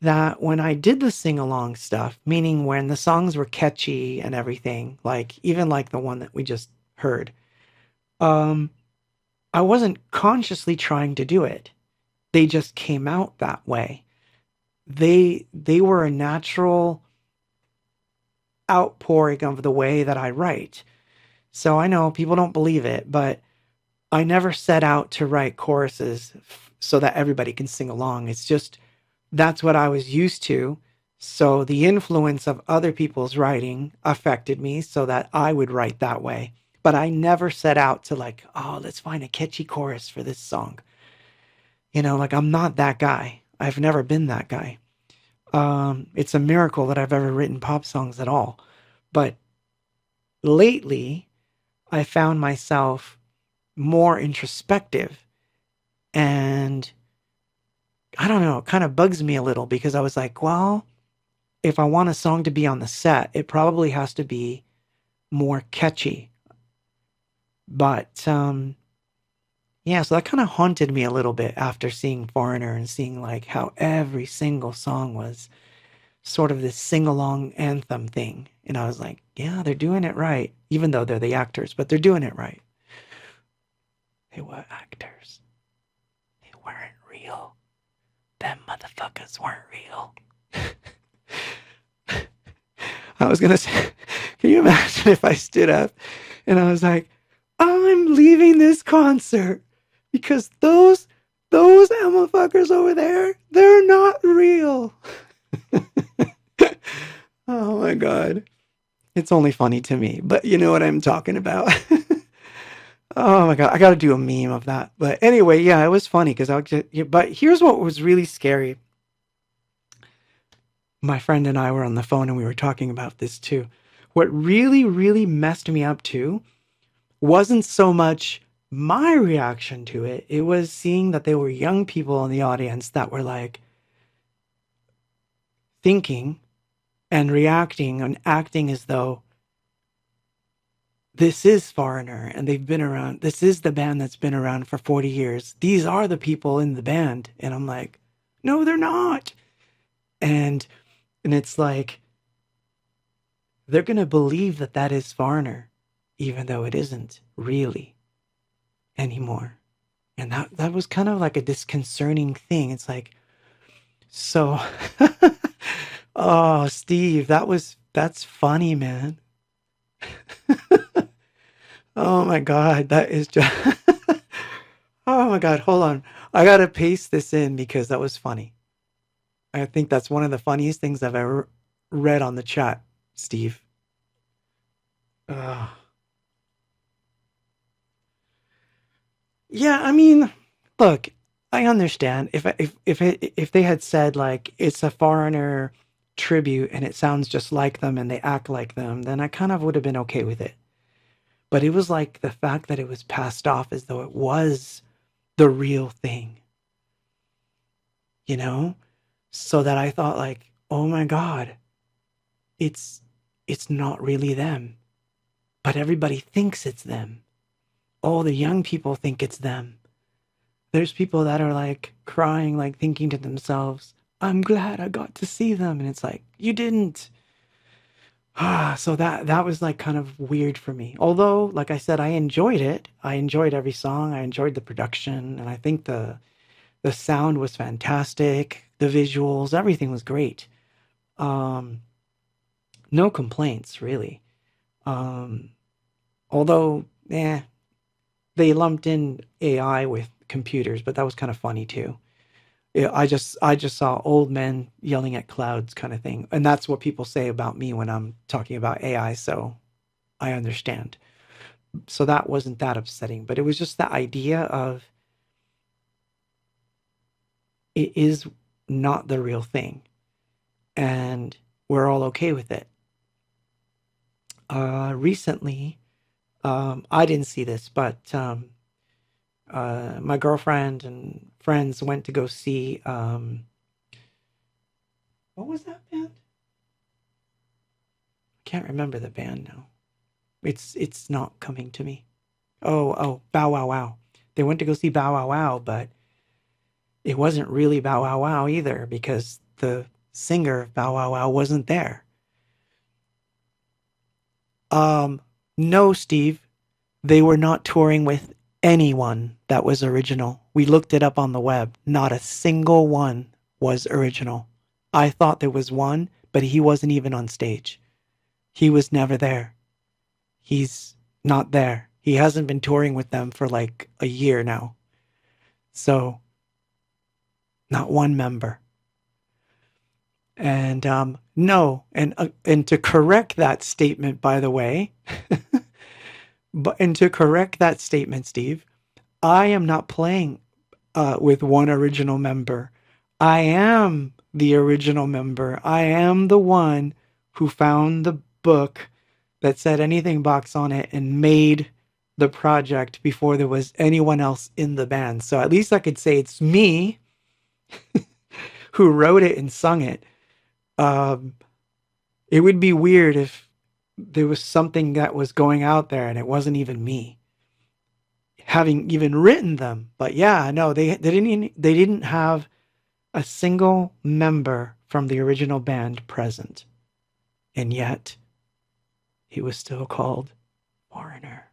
that when I did the sing-along stuff, meaning when the songs were catchy and everything, like even like the one that we just heard, I wasn't consciously trying to do it. They just came out that way. They were a natural outpouring of the way that I write. So I know people don't believe it, but I never set out to write choruses so that everybody can sing along. It's just, that's what I was used to. So the influence of other people's writing affected me so that I would write that way. But I never set out to like, oh, let's find a catchy chorus for this song. You know, like I'm not that guy. I've never been that guy. It's a miracle that I've ever written pop songs at all. But lately, I found myself more introspective. And I don't know, it kind of bugs me a little because I was like, well, if I want a song to be on the set, it probably has to be more catchy. But yeah, so that kind of haunted me a little bit after seeing Foreigner and seeing like how every single song was sort of this sing-along anthem thing. And I was like, yeah, they're doing it right. Even though they're the actors, but they're doing it right. They were actors. They weren't real. Them motherfuckers weren't real. I was going to say, can you imagine if I stood up and I was like, I'm leaving this concert because those motherfuckers over there, they're not real. my God. It's only funny to me, but you know what I'm talking about. Oh my God. I got to do a meme of that. But anyway, yeah, it was funny because but here's what was really scary. My friend and I were on the phone and we were talking about this too. What really, really messed me up too wasn't so much my reaction to it. It was seeing that there were young people in the audience that were like thinking and reacting and acting as though this is Foreigner and they've been around. This is the band that's been around for 40 years. These are the people in the band. And I'm like, no, they're not. And it's like, they're going to believe that that is Foreigner, even though it isn't really anymore. And that was kind of like a disconcerting thing. It's like, so, oh, Steve, that's funny, man. Oh my God, that is just, oh my God, hold on. I got to paste this in because that was funny. I think that's one of the funniest things I've ever read on the chat, Steve. Yeah, I mean, look, I understand if they had said like it's a Foreigner tribute and it sounds just like them and they act like them, then I kind of would have been okay with it. But it was like the fact that it was passed off as though it was the real thing, you know? So that I thought like, oh my God, it's not really them. But everybody thinks it's them. All the young people think it's them. There's people that are like crying, like thinking to themselves, I'm glad I got to see them. And it's like, you didn't. So that was like kind of weird for me. Although, like I said, I enjoyed it. I enjoyed every song. I enjoyed the production. And I think the sound was fantastic. The visuals, everything was great. No complaints, really. Although, they lumped in AI with computers, but that was kind of funny too. I just saw old men yelling at clouds kind of thing. And that's what people say about me when I'm talking about AI. So I understand. So that wasn't that upsetting, but it was just the idea of it is not the real thing. And we're all okay with it. Recently, I didn't see this, but my girlfriend and friends went to go see what was that band? I can't remember the band now. It's not coming to me. Oh, Bow Wow Wow. They went to go see Bow Wow Wow, but it wasn't really Bow Wow Wow either because the singer of Bow Wow Wow wasn't there. No, Steve. They were not touring with anyone that was original. We looked it up on the web. Not a single one was original. I thought there was one, but he wasn't even on stage. He was never there. He's not there. He hasn't been touring with them for like a year now. So, not one member. And no, and to correct that statement, by the way, to correct that statement, Steve, I am not playing with one original member. I am the original member. I am the one who found the book that said anythingbox on it and made the project before there was anyone else in the band. So at least I could say it's me who wrote it and sung it. It would be weird if there was something that was going out there and it wasn't even me having even written them. But yeah, no, they didn't have a single member from the original band present. And yet he was still called Foreigner.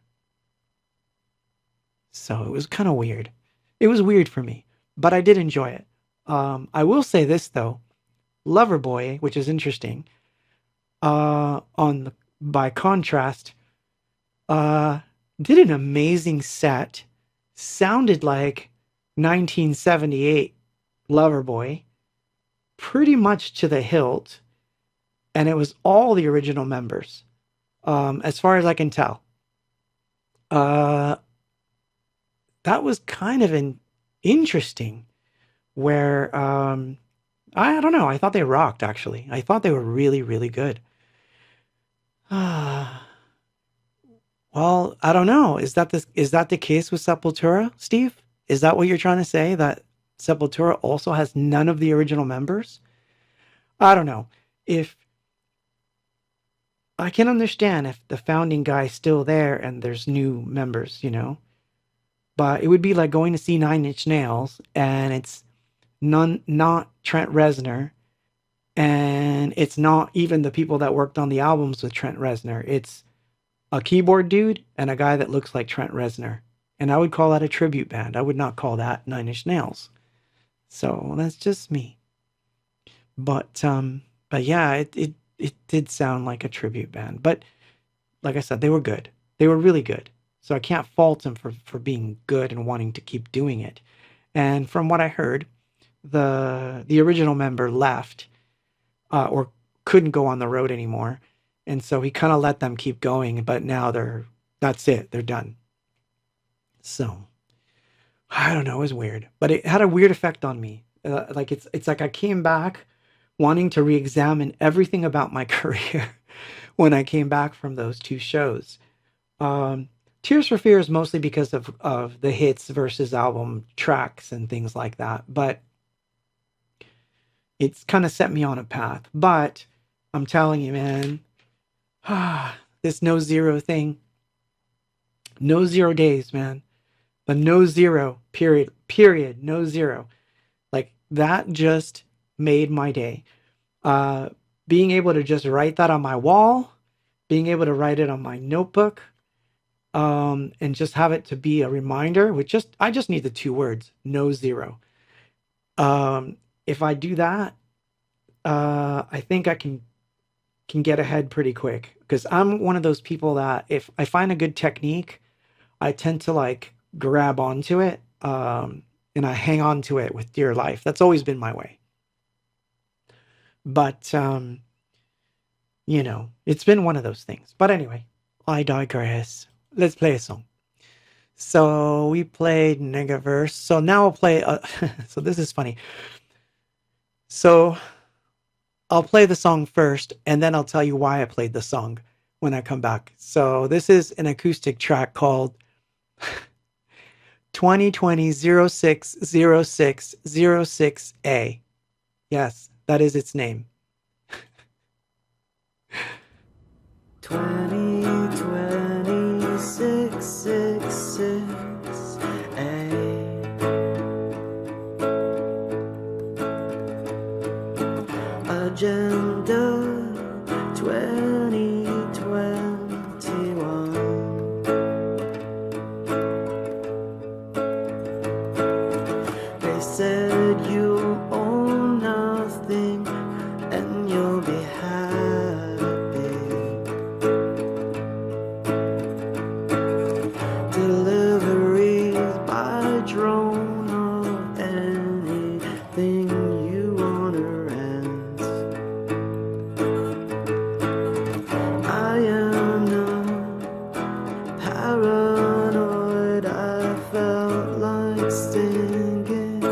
So it was kind of weird. It was weird for me, but I did enjoy it. I will say this though, Loverboy, which is interesting, by contrast, did an amazing set. Sounded like 1978 Loverboy, pretty much to the hilt. and it was all the original members, as far as I can tell. That was kind of interesting, where I don't know. I thought they rocked, actually. I thought they were really, really good. Well, I don't know. Is that the case with Sepultura, Steve? Is that what you're trying to say? That Sepultura also has none of the original members? I don't know. If I can understand if the founding guy's still there and there's new members, but it would be like going to see Nine Inch Nails and it's not Trent Reznor, and it's not even the people that worked on the albums with Trent Reznor. It's a keyboard dude and a guy that looks like Trent Reznor. And I would call that a tribute band. I would not call that Nine Inch Nails. So that's just me. But yeah, it did sound like a tribute band. But like I said, they were good. They were really good. So I can't fault them for being good and wanting to keep doing it. And from what I heard, the original member left, or couldn't go on the road anymore. And so he kind of let them keep going, but now that's it. They're done. So I don't know. It was weird, but it had a weird effect on me. Like it's like I came back wanting to re-examine everything about my career when I came back from those two shows. Tears for Fears mostly because of the hits versus album tracks and things like that. But it's kind of set me on a path. But I'm telling you, man, this No Zero thing, No Zero days, man. The No Zero, period, No Zero. Like, that just made my day. Being able to just write that on my wall, being able to write it on my notebook, and just have it to be a reminder, I just need the 2 words, No Zero. If I do that, I think I can get ahead pretty quick, because I'm one of those people that if I find a good technique, I tend to like grab onto it, and I hang on to it with dear life. That's always been my way. But, it's been one of those things. But anyway, I digress. Let's play a song. So we played Negaverse. So now I'll play, so this is funny. So I'll play the song first, and then I'll tell you why I played the song when I come back. So this is an acoustic track called 2020-06-06-06A. Yes, that is its name.
2020-6-6-6-A. Agenda 2021. They said you'll own nothing and you'll be happy. Deliveries by drone of anything you wanna rent. I am not paranoid, I felt like singing.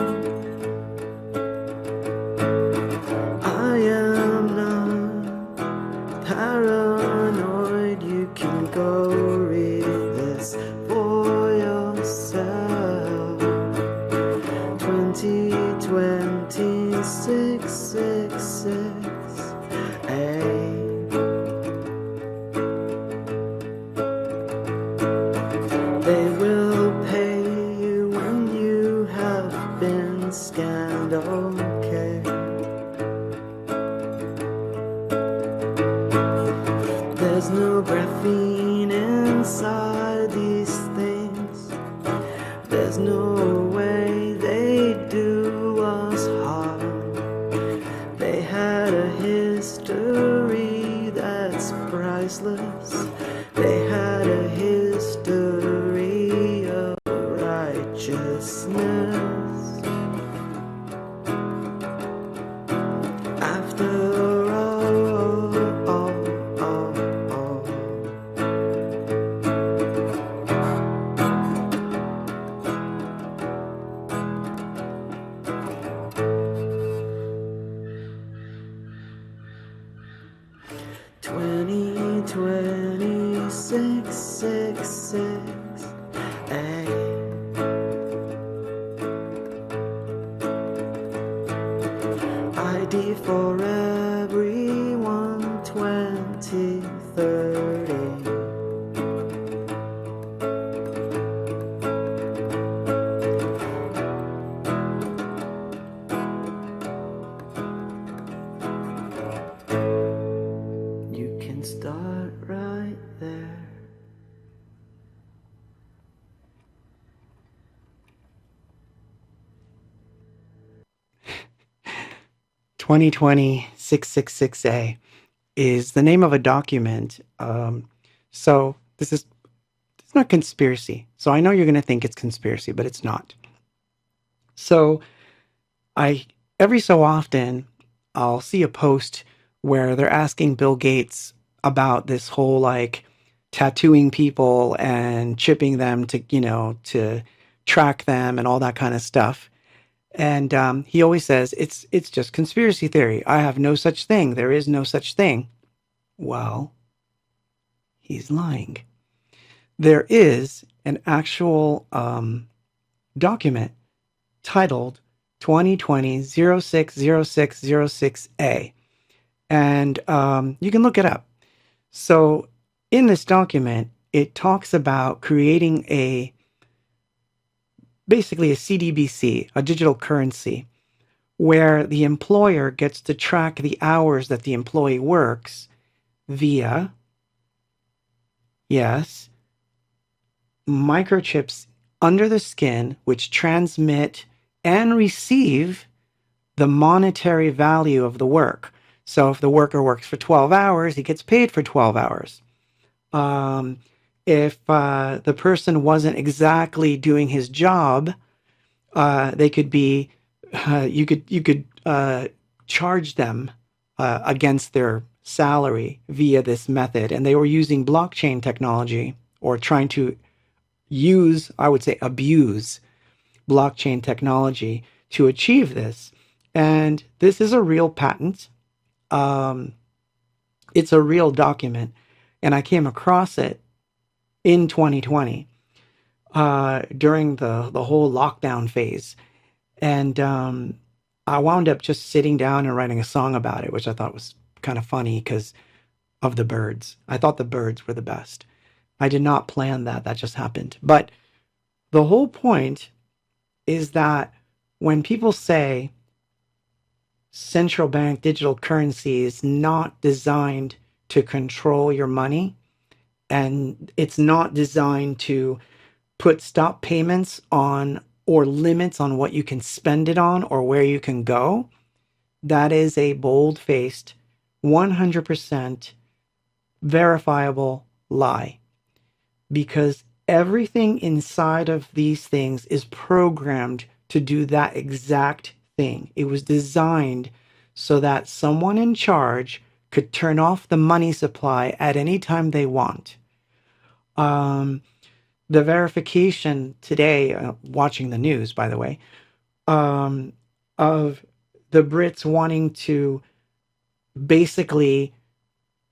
I am not paranoid, you can go read this for yourself. 2020-6-6-6-A. They will pay you when you have been scanned, okay? There's no graphene inside these things. There's no way they do us harm. They had a history that's priceless. They had a history of righteousness. After all,
be for everyone 2030. You can start right there. 2020-666A is the name of a document. So it's not conspiracy. So I know you're going to think it's conspiracy, but it's not. So every so often I'll see a post where they're asking Bill Gates about this whole like tattooing people and chipping them to, to track them and all that kind of stuff. And he always says, it's just conspiracy theory. I have no such thing. There is no such thing. Well, he's lying. There is an actual document titled 2020-060606A. And you can look it up. So in this document, it talks about creating basically a CDBC, a digital currency, where the employer gets to track the hours that the employee works via, yes, microchips under the skin, which transmit and receive the monetary value of the work. So if the worker works for 12 hours, he gets paid for 12 hours. If the person wasn't exactly doing his job, they could be, you could charge them against their salary via this method. And they were using blockchain technology, or trying to use, I would say, abuse blockchain technology to achieve this. And this is a real patent. It's a real document. And I came across it in 2020 during the whole lockdown phase. And I wound up just sitting down and writing a song about it, which I thought was kind of funny because of the birds. I thought the birds were the best. I did not plan that. That just happened. But the whole point is that when people say central bank digital currency is not designed to control your money, and it's not designed to put stop payments on or limits on what you can spend it on or where you can go, that is a bold-faced, 100% verifiable lie. Because everything inside of these things is programmed to do that exact thing. It was designed so that someone in charge could turn off the money supply at any time they want. The verification today, watching the news, by the way, of the Brits wanting to basically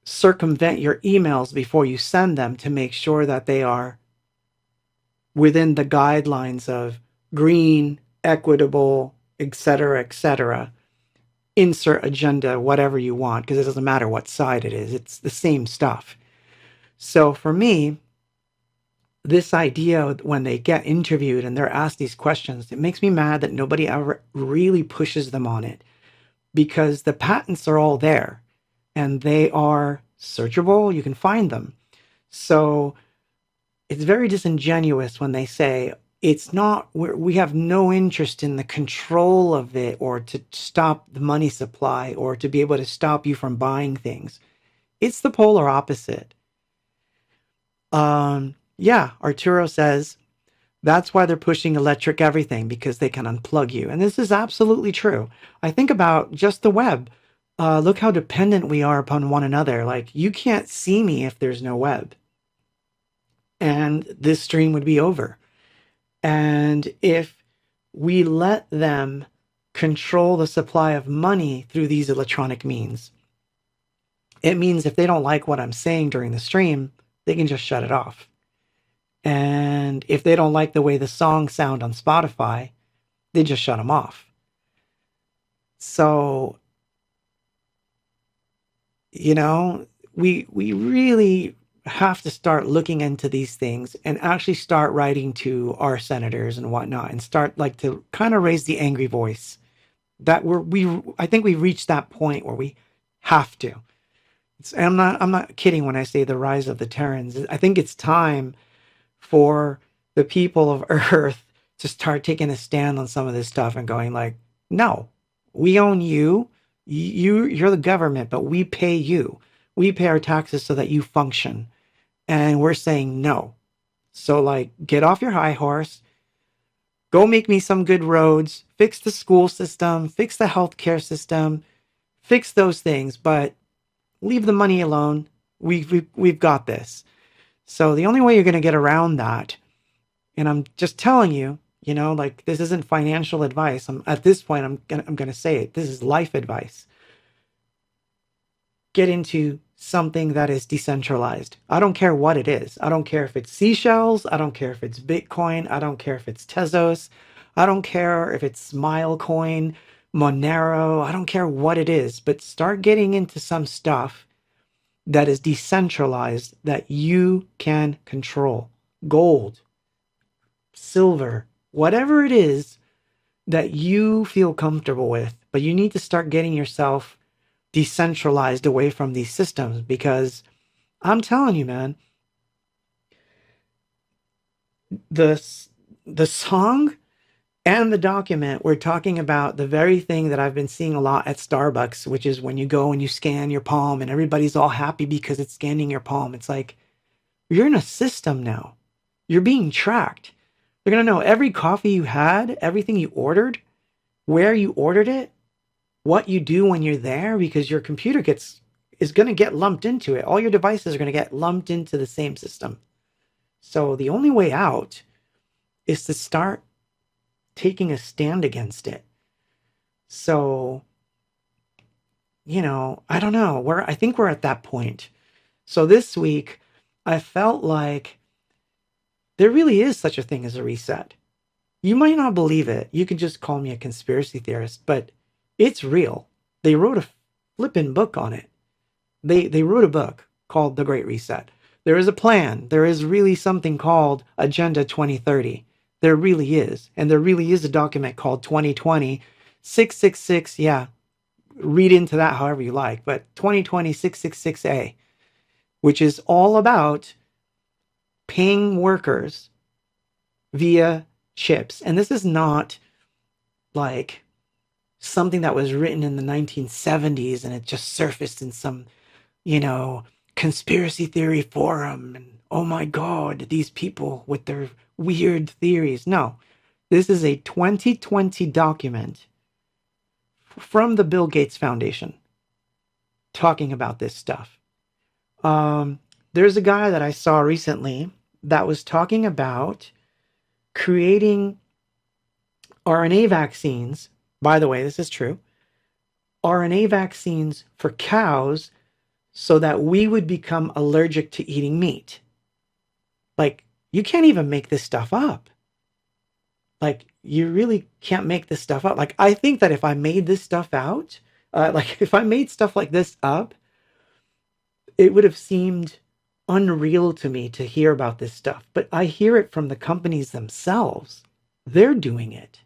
circumvent your emails before you send them to make sure that they are within the guidelines of green, equitable, etc. Insert agenda, whatever you want, because it doesn't matter what side it is. It's the same stuff. So for me, this idea, when they get interviewed and they're asked these questions, it makes me mad that nobody ever really pushes them on it, because the patents are all there and they are searchable. You can find them. So it's very disingenuous when they say it's not, we have no interest in the control of it, or to stop the money supply, or to be able to stop you from buying things. It's the polar opposite. Yeah, Arturo says that's why they're pushing electric everything, because they can unplug you. And this is absolutely true. I think about just the web. Look how dependent we are upon one another. Like, you can't see me if there's no web. And this stream would be over. And if we let them control the supply of money through these electronic means, it means if they don't like what I'm saying during the stream, they can just shut it off. And if they don't like the way the songs sound on Spotify, they just shut them off. So You know, we really have to start looking into these things and actually start writing to our senators and whatnot, and start like to kind of raise the angry voice. That I think we reached that point where we have to. I'm not kidding when I say the rise of the Terrans. I think it's time for the people of Earth to start taking a stand on some of this stuff and going like, no, we own you. You're the government, but we pay you. We pay our taxes so that you function. And we're saying no. So like, get off your high horse. Go make me some good roads. Fix the school system. Fix the healthcare system. Fix those things, but leave the money alone. We've got this. So the only way you're going to get around that, and I'm just telling you, you know, like this isn't financial advice. At this point, I'm gonna say it. This is life advice. Get into something that is decentralized. I don't care what it is. I don't care if it's seashells. I don't care if it's Bitcoin. I don't care if it's Tezos. I don't care if it's Smilecoin, Monero. I don't care what it is, but start getting into some stuff that is decentralized that you can control. Gold, silver, whatever it is that you feel comfortable with, but you need to start getting yourself decentralized away from these systems, because I'm telling you, man, the song and the document, we're talking about the very thing that I've been seeing a lot at Starbucks, which is when you go and you scan your palm and everybody's all happy because it's scanning your palm. It's like, you're in a system now. You're being tracked. They're going to know every coffee you had, everything you ordered, where you ordered it, what you do when you're there, because your computer is going to get lumped into it. All your devices are going to get lumped into the same system. So the only way out is to start taking a stand against it. So, you know, I don't know. I think we're at that point. So this week, I felt like there really is such a thing as a reset. You might not believe it. You can just call me a conspiracy theorist, but it's real. They wrote a flippin' book on it. They wrote a book called The Great Reset. There is a plan. There is really something called Agenda 2030. There really is. And there really is a document called 2020-666. Yeah, read into that however you like. But 2020-666A, which is all about paying workers via chips. And this is not like something that was written in the 1970s and it just surfaced in some, you know, conspiracy theory forum. And oh my God, these people with their weird theories. No, this is a 2020 document from the Bill Gates Foundation talking about this stuff. There's a guy that I saw recently that was talking about creating RNA vaccines. By the way, this is true. RNA vaccines for cows so that we would become allergic to eating meat. Like, you can't even make this stuff up. Like, you really can't make this stuff up. Like, I think that if I made this stuff out, like if I made stuff like this up, it would have seemed unreal to me to hear about this stuff. But I hear it from the companies themselves. They're doing it.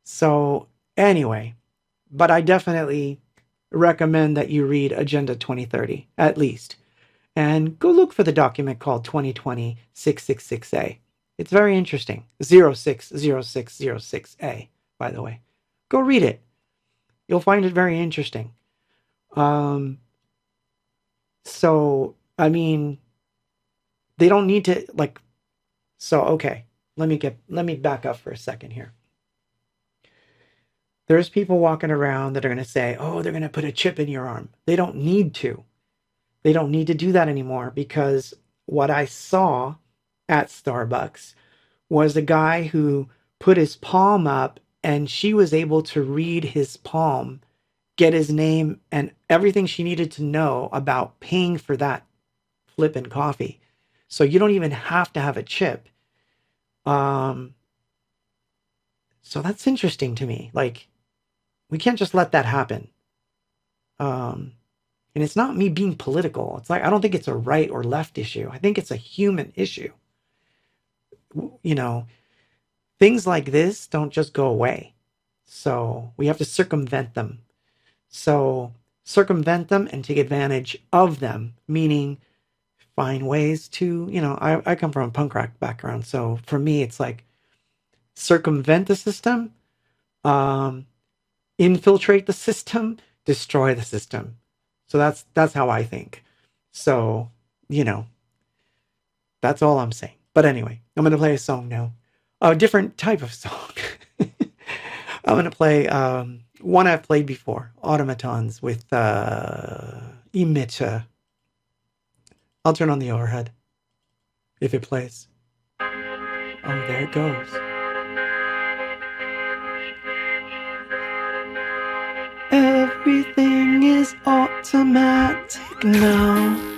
So anyway, but I definitely recommend that you read Agenda 2030, at least. And go look for the document called 2020-666A. It's very interesting. 060606A, by the way. Go read it. You'll find it very interesting. So, I mean, they don't need to, like, so, okay, let me back up for a second here. There's people walking around that are going to say, oh, they're going to put a chip in your arm. They don't need to. They don't need to do that anymore, because what I saw at Starbucks was a guy who put his palm up and she was able to read his palm, get his name and everything she needed to know about paying for that flippin' coffee. So you don't even have to have a chip. So that's interesting to me. Like, we can't just let that happen. And it's not me being political. It's like, I don't think it's a right or left issue. I think it's a human issue. You know, things like this don't just go away. So we have to circumvent them. So circumvent them and take advantage of them, meaning find ways to, you know, I come from a punk rock background. So for me, it's like circumvent the system, infiltrate the system, destroy the system. So that's how I think. So, you know, that's all I'm saying. But anyway, I'm going to play a song now. A different type of song. I'm going to play one I've played before, Automatons with Emitter. I'll turn on the overhead if it plays. Oh, there it goes. Everything is automatic now.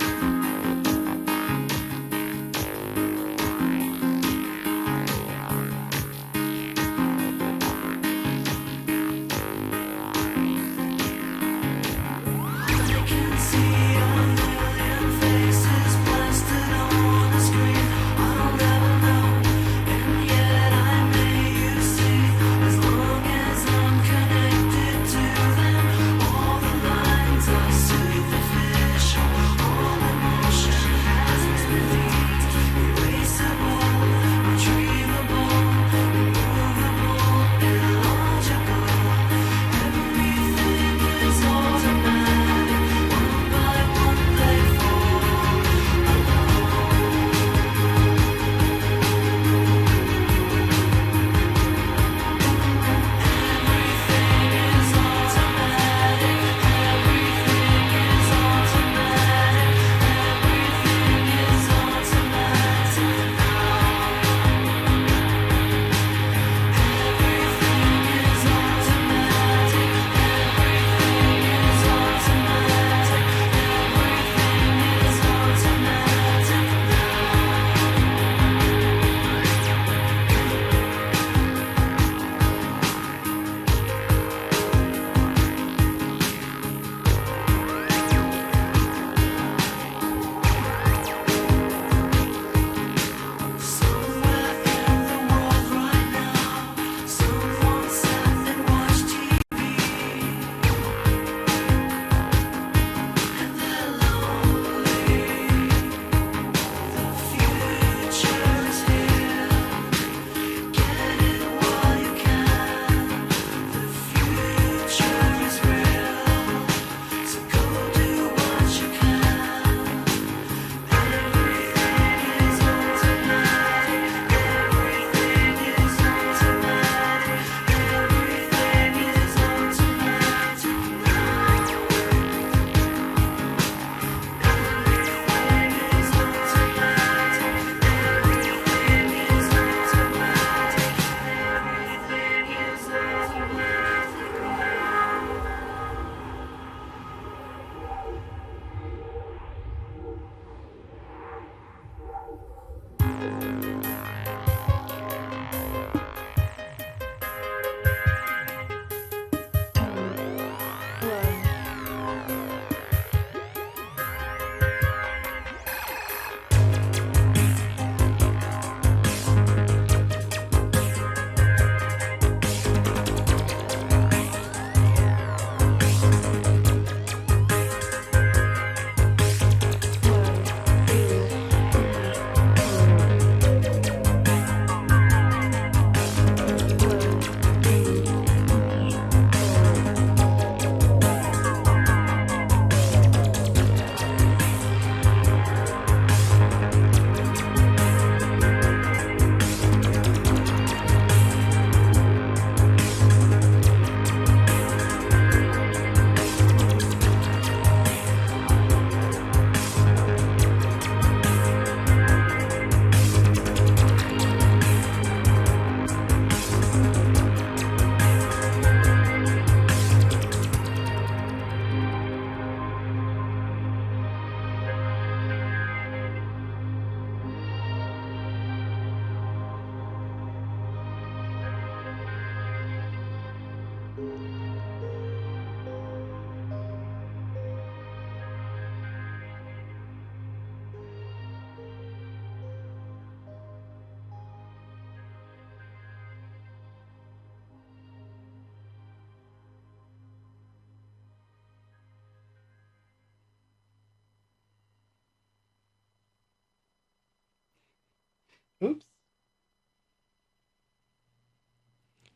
Oops.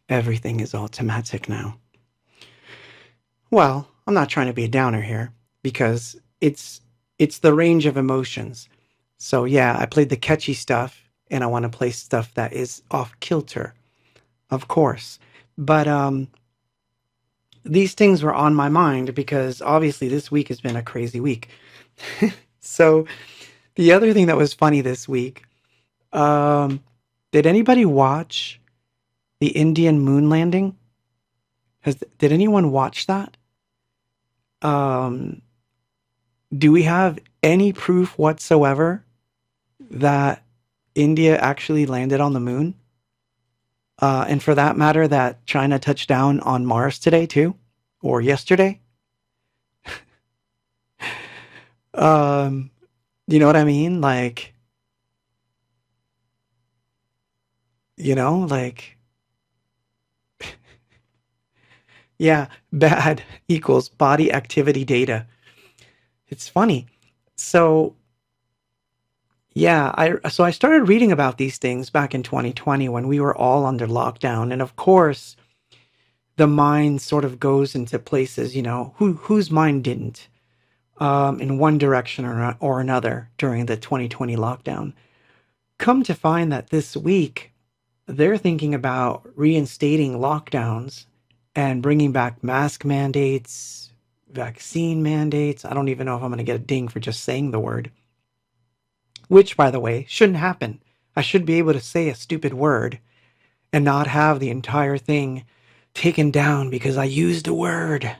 Everything is automatic now. Well, I'm not trying to be a downer here because it's the range of emotions. So yeah, I played the catchy stuff and I want to play stuff that is off kilter, of course. But these things were on my mind because obviously this week has been a crazy week. So the other thing that was funny this week, did anybody watch the Indian moon landing? Did anyone watch that? Do we have any proof whatsoever that India actually landed on the moon? And for that matter, that China touched down on Mars today too, or yesterday? You know what I mean? Like, yeah, bad equals body activity data. It's funny. So yeah, I started reading about these things back in 2020 when we were all under lockdown, and of course, the mind sort of goes into places, whose mind didn't, in one direction or another during the 2020 lockdown. Come to find that this week, they're thinking about reinstating lockdowns and bringing back mask mandates, vaccine mandates. I don't even know if I'm going to get a ding for just saying the word. Which, by the way, shouldn't happen. I should be able to say a stupid word and not have the entire thing taken down because I used a word.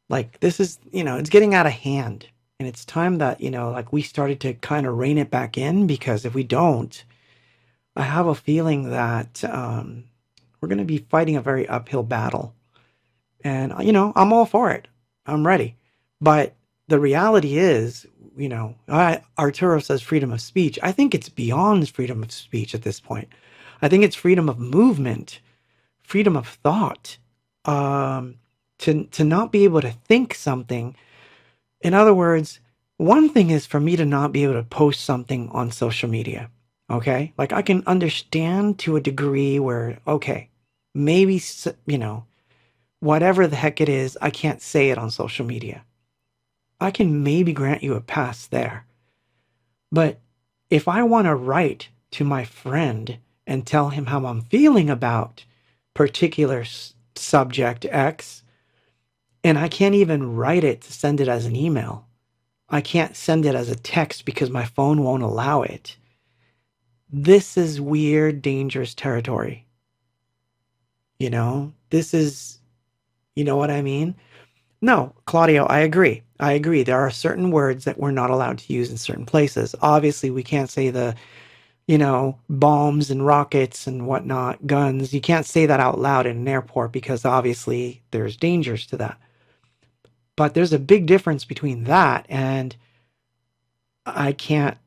Like, this is, it's getting out of hand. And it's time that, we started to kind of rein it back in, because if we don't, I have a feeling that we're going to be fighting a very uphill battle. And, I'm all for it. I'm ready. But the reality is, Arturo says freedom of speech. I think it's beyond freedom of speech at this point. I think it's freedom of movement, freedom of thought, to not be able to think something. In other words, one thing is for me to not be able to post something on social media. Okay? Like, I can understand to a degree where, okay, maybe, whatever the heck it is, I can't say it on social media. I can maybe grant you a pass there. But if I want to write to my friend and tell him how I'm feeling about particular subject X, and I can't even write it to send it as an email, I can't send it as a text because my phone won't allow it. This is weird, dangerous territory. This is, you know what I mean? No, Claudio, I agree. There are certain words that we're not allowed to use in certain places. Obviously, we can't say the, bombs and rockets and whatnot, guns. You can't say that out loud in an airport because obviously there's dangers to that. But there's a big difference between that and I can't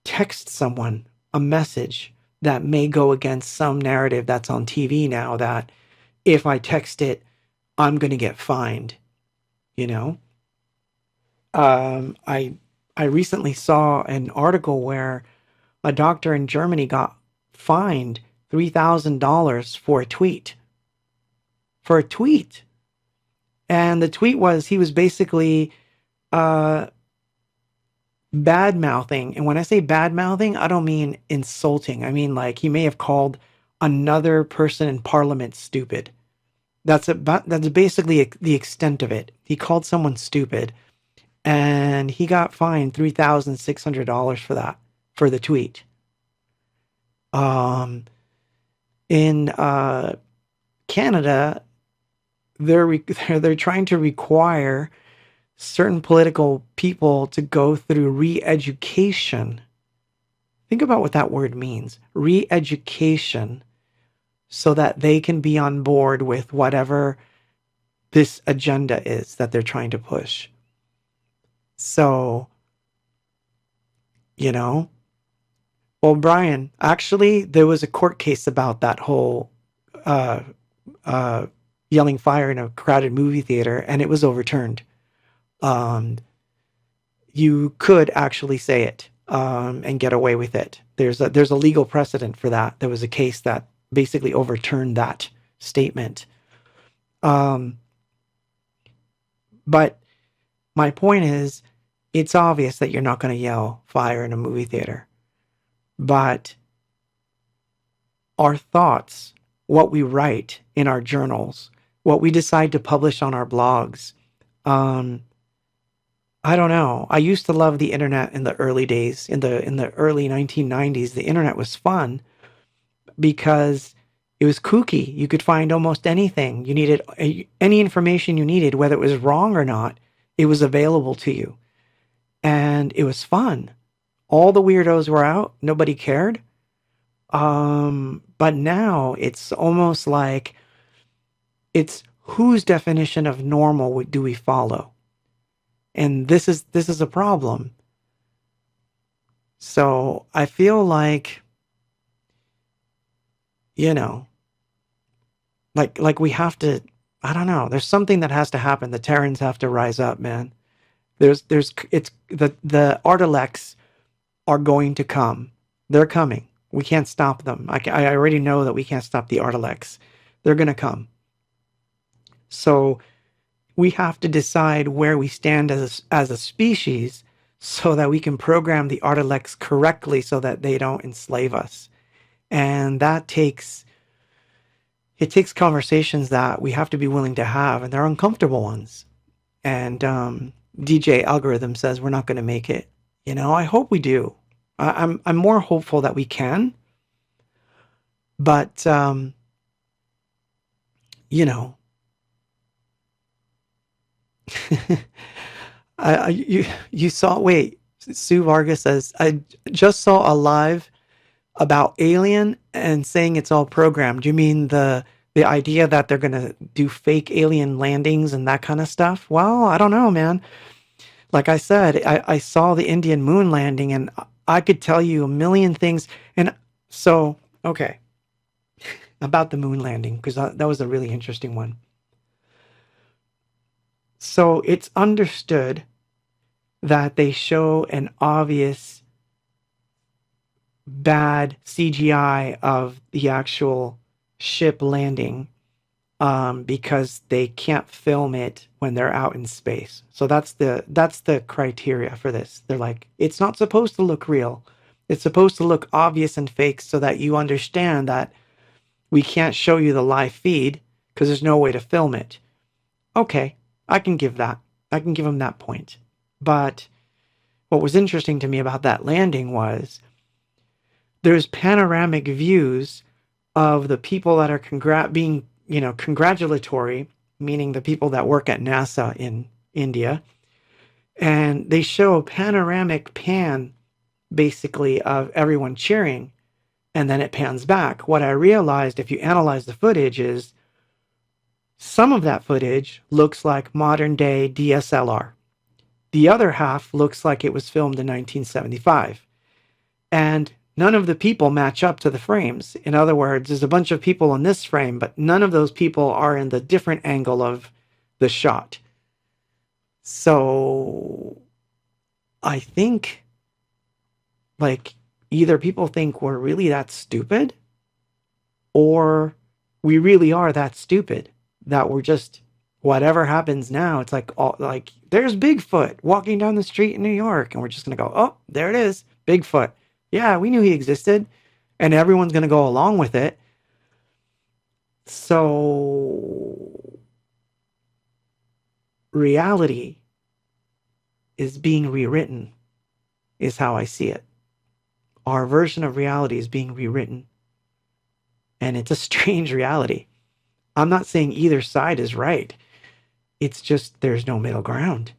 text someone a message that may go against some narrative that's on TV now, that if I text it, I'm going to get fined. I recently saw an article where a doctor in Germany got fined $3,000 for a tweet. And the tweet was, he was basically bad mouthing. And when I say bad mouthing, I don't mean insulting. I mean, like, he may have called another person in parliament stupid. That's basically the extent of it. He called someone stupid, and he got fined $3,600 for that, for the tweet. In Canada, they're trying to require certain political people to go through re-education. Think about what that word means, re-education, so that they can be on board with whatever this agenda is that they're trying to push. So, well, Brian, actually, there was a court case about that whole yelling fire in a crowded movie theater, and it was overturned. You could actually say it. and get away with it. There's a legal precedent for that. There was a case that basically overturned that statement. But my point is, it's obvious that you're not going to yell fire in a movie theater. But our thoughts, what we write in our journals, what we decide to publish on our blogs, I don't know. I used to love the internet in the early days. In the early 1990s, the internet was fun because it was kooky. You could find almost anything. You needed any information you needed, whether it was wrong or not, it was available to you. And it was fun. All the weirdos were out. Nobody cared. But now it's almost like it's whose definition of normal do we follow? And this is a problem. So I feel like, you know, like we have to, I don't know, there's something that has to happen. The Terrans have to rise up, man. It's the Artilects are going to come. They're coming. We can't stop them. I already know that we can't stop the Artilects. They're going to come. So we have to decide where we stand as a species so that we can program the Artilects correctly so that they don't enslave us. And that takes conversations that we have to be willing to have, and they're uncomfortable ones. And DJ Algorithm says we're not going to make it. You know, I hope we do. I'm more hopeful that we can. But you know, you saw. Wait, Sue Vargas says I just saw a live about Alien and saying it's all programmed. You mean the idea that they're gonna do fake alien landings and that kind of stuff? Well, I don't know, man. Like I said, I saw the Indian moon landing, and I could tell you a million things. And so, okay, about the moon landing, because that was a really interesting one. So it's understood that they show an obvious bad CGI of the actual ship landing because they can't film it when they're out in space. So that's the criteria for this. They're like, it's not supposed to look real. It's supposed to look obvious and fake so that you understand that we can't show you the live feed because there's no way to film it. Okay, I can give that. I can give them that point. But what was interesting to me about that landing was there's panoramic views of the people that are being, congratulatory, meaning the people that work at NASA in India. And they show a panoramic pan, basically, of everyone cheering. And then it pans back. What I realized, if you analyze the footage, is some of that footage looks like modern day DSLR. The other half looks like it was filmed in 1975. And none of the people match up to the frames. In other words, there's a bunch of people in this frame, but none of those people are in the different angle of the shot. So I think, either people think we're really that stupid, or we really are that stupid that we're just, whatever happens now, it's like there's Bigfoot walking down the street in New York, and we're just going to go, oh, there it is, Bigfoot. Yeah, we knew he existed, and everyone's going to go along with it. So reality is being rewritten, is how I see it. Our version of reality is being rewritten. And it's a strange reality. I'm not saying either side is right. It's just there's no middle ground.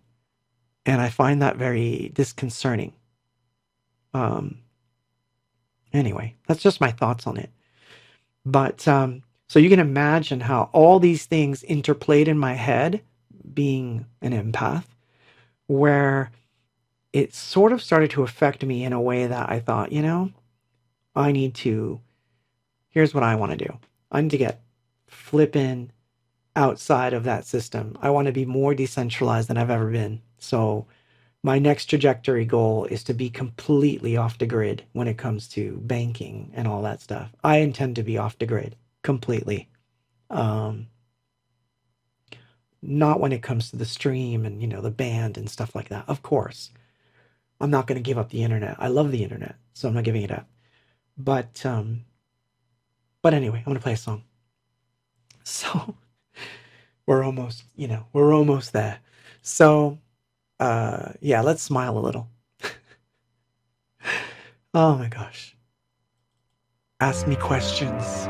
And I find that very disconcerting. Anyway, that's just my thoughts on it. But so you can imagine how all these things interplayed in my head, being an empath, where it sort of started to affect me in a way that I thought, here's what I want to do. I need to get flipping outside of that system. I want to be more decentralized than I've ever been. So my next trajectory goal is to be completely off the grid when it comes to banking and all that stuff. I intend to be off the grid completely. Not when it comes to the stream and, the band and stuff like that. Of course, I'm not going to give up the internet. I love the internet, so I'm not giving it up. But anyway, I'm going to play a song. So we're almost there. So, yeah, let's smile a little. Oh my gosh. Ask me questions.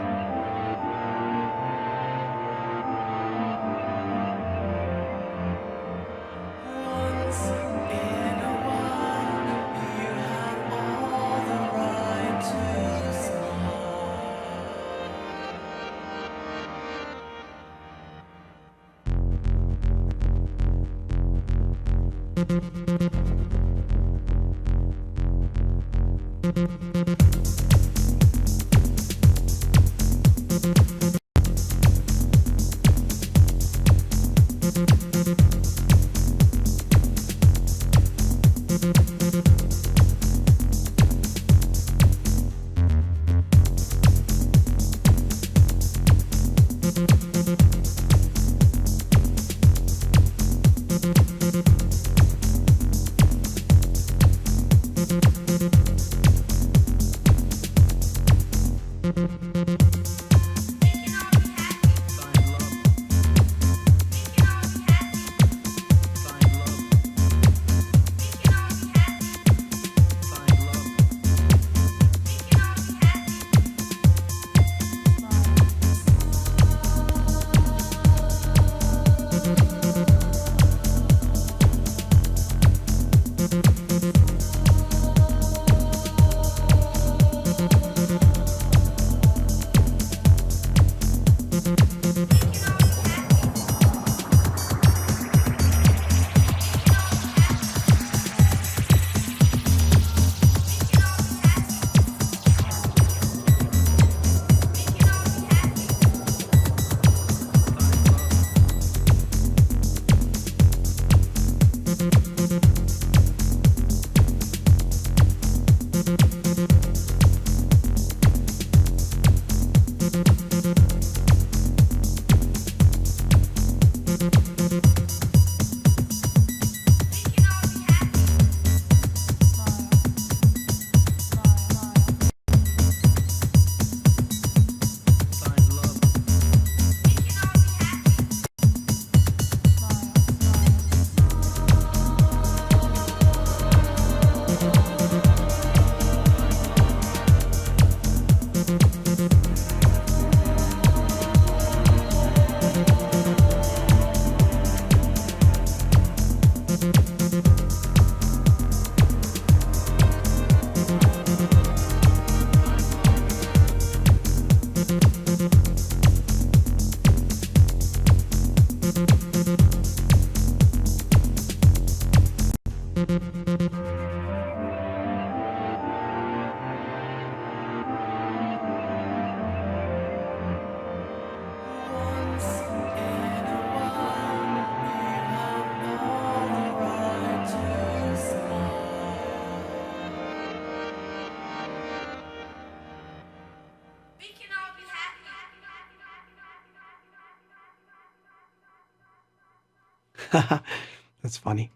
That's funny.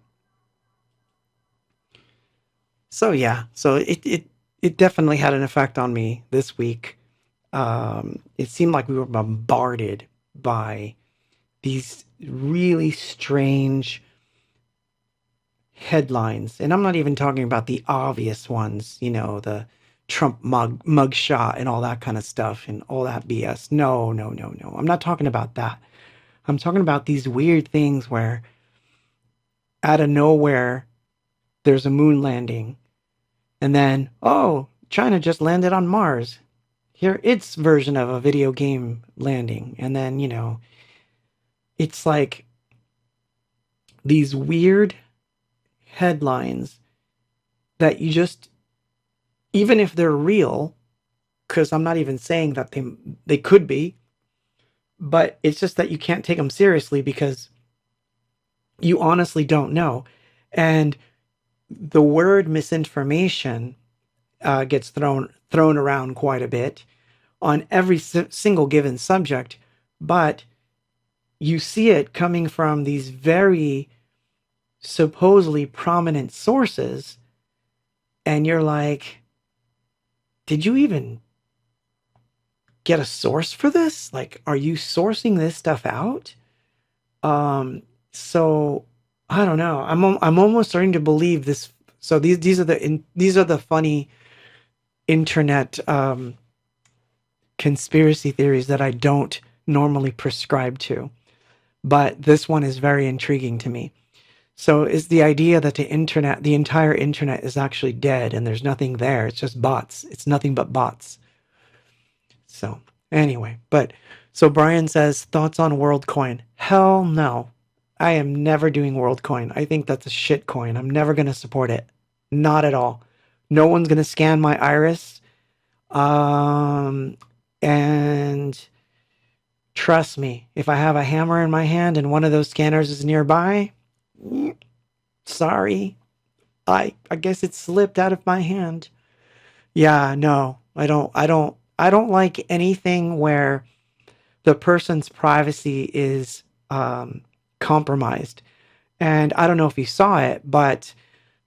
So yeah, so it definitely had an effect on me this week. It seemed like we were bombarded by these really strange headlines, and I'm not even talking about the obvious ones, the Trump mugshot and all that kind of stuff and all that BS. No. I'm not talking about that. I'm talking about these weird things where out of nowhere there's a moon landing, and then, oh, China just landed on Mars. Here, its version of a video game landing. And then, it's like these weird headlines that you just, even if they're real, because I'm not even saying that they could be, but it's just that you can't take them seriously because you honestly don't know. And the word misinformation gets thrown around quite a bit on every single given subject, but you see it coming from these very supposedly prominent sources, and you're like, did you even get a source for this? Like, are you sourcing this stuff out? So I don't know. I'm almost starting to believe this. So these are the funny internet conspiracy theories that I don't normally prescribe to, but this one is very intriguing to me. So is the idea that the entire internet is actually dead and there's nothing there. It's just bots. It's nothing but bots. So anyway, so Brian says, thoughts on WorldCoin? Hell no. I am never doing WorldCoin. I think that's a shit coin. I'm never going to support it. Not at all. No one's going to scan my iris. And trust me, if I have a hammer in my hand and one of those scanners is nearby, sorry, I guess it slipped out of my hand. Yeah, no, I don't like anything where the person's privacy is compromised. And I don't know if you saw it, but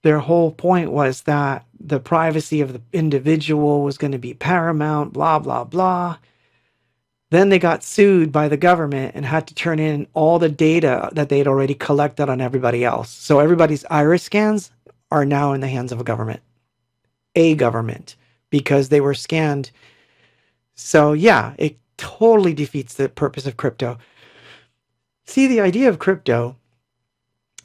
their whole point was that the privacy of the individual was going to be paramount, blah, blah, blah. Then they got sued by the government and had to turn in all the data that they'd already collected on everybody else. So everybody's iris scans are now in the hands of a government, because they were scanned. So yeah, it totally defeats the purpose of crypto. See, the idea of crypto,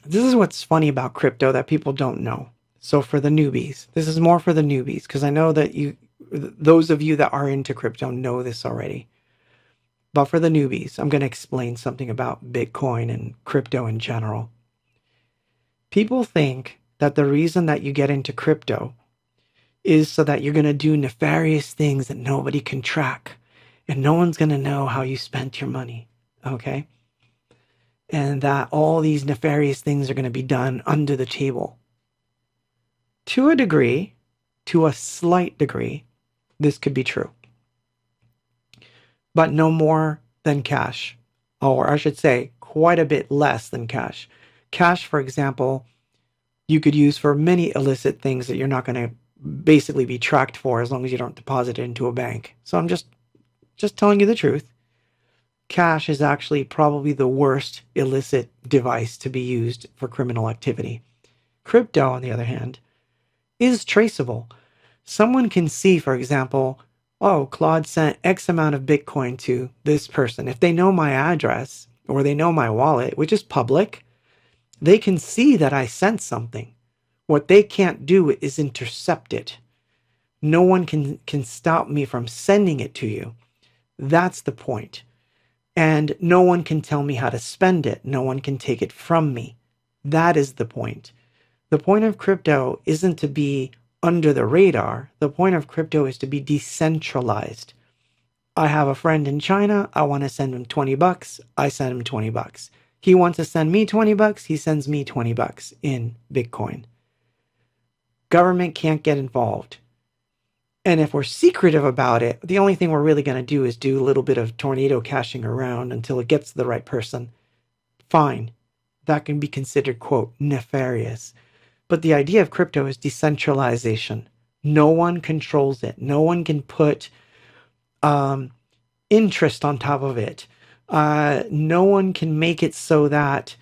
this is what's funny about crypto that people don't know. So for the newbies, this is more for the newbies, because I know that those of you that are into crypto know this already. But for the newbies, I'm going to explain something about Bitcoin and crypto in general. People think that the reason that you get into crypto is so that you're going to do nefarious things that nobody can track, and no one's going to know how you spent your money, okay? And that all these nefarious things are going to be done under the table. To a degree, to a slight degree, this could be true. But no more than cash. Or I should say, quite a bit less than cash. Cash, for example, you could use for many illicit things that you're not going to basically be tracked for as long as you don't deposit it into a bank. So I'm just telling you the truth. Cash is actually probably the worst illicit device to be used for criminal activity. Crypto, on the other hand, is traceable. Someone can see, for example, oh, Claude sent X amount of Bitcoin to this person. If they know my address or they know my wallet, which is public, they can see that I sent something. What they can't do is intercept it. No one can stop me from sending it to you. That's the point. And no one can tell me how to spend it. No one can take it from me. That is the point. The point of crypto isn't to be under the radar. The point of crypto is to be decentralized. I have a friend in China. I want to send him $20. I send him $20. He wants to send me $20. He sends me $20 in Bitcoin. Government can't get involved. And if we're secretive about it, the only thing we're really going to do is do a little bit of tornado cashing around until it gets to the right person. Fine. That can be considered, quote, nefarious. But the idea of crypto is decentralization. No one controls it. No one can put interest on top of it. No one can make it so that,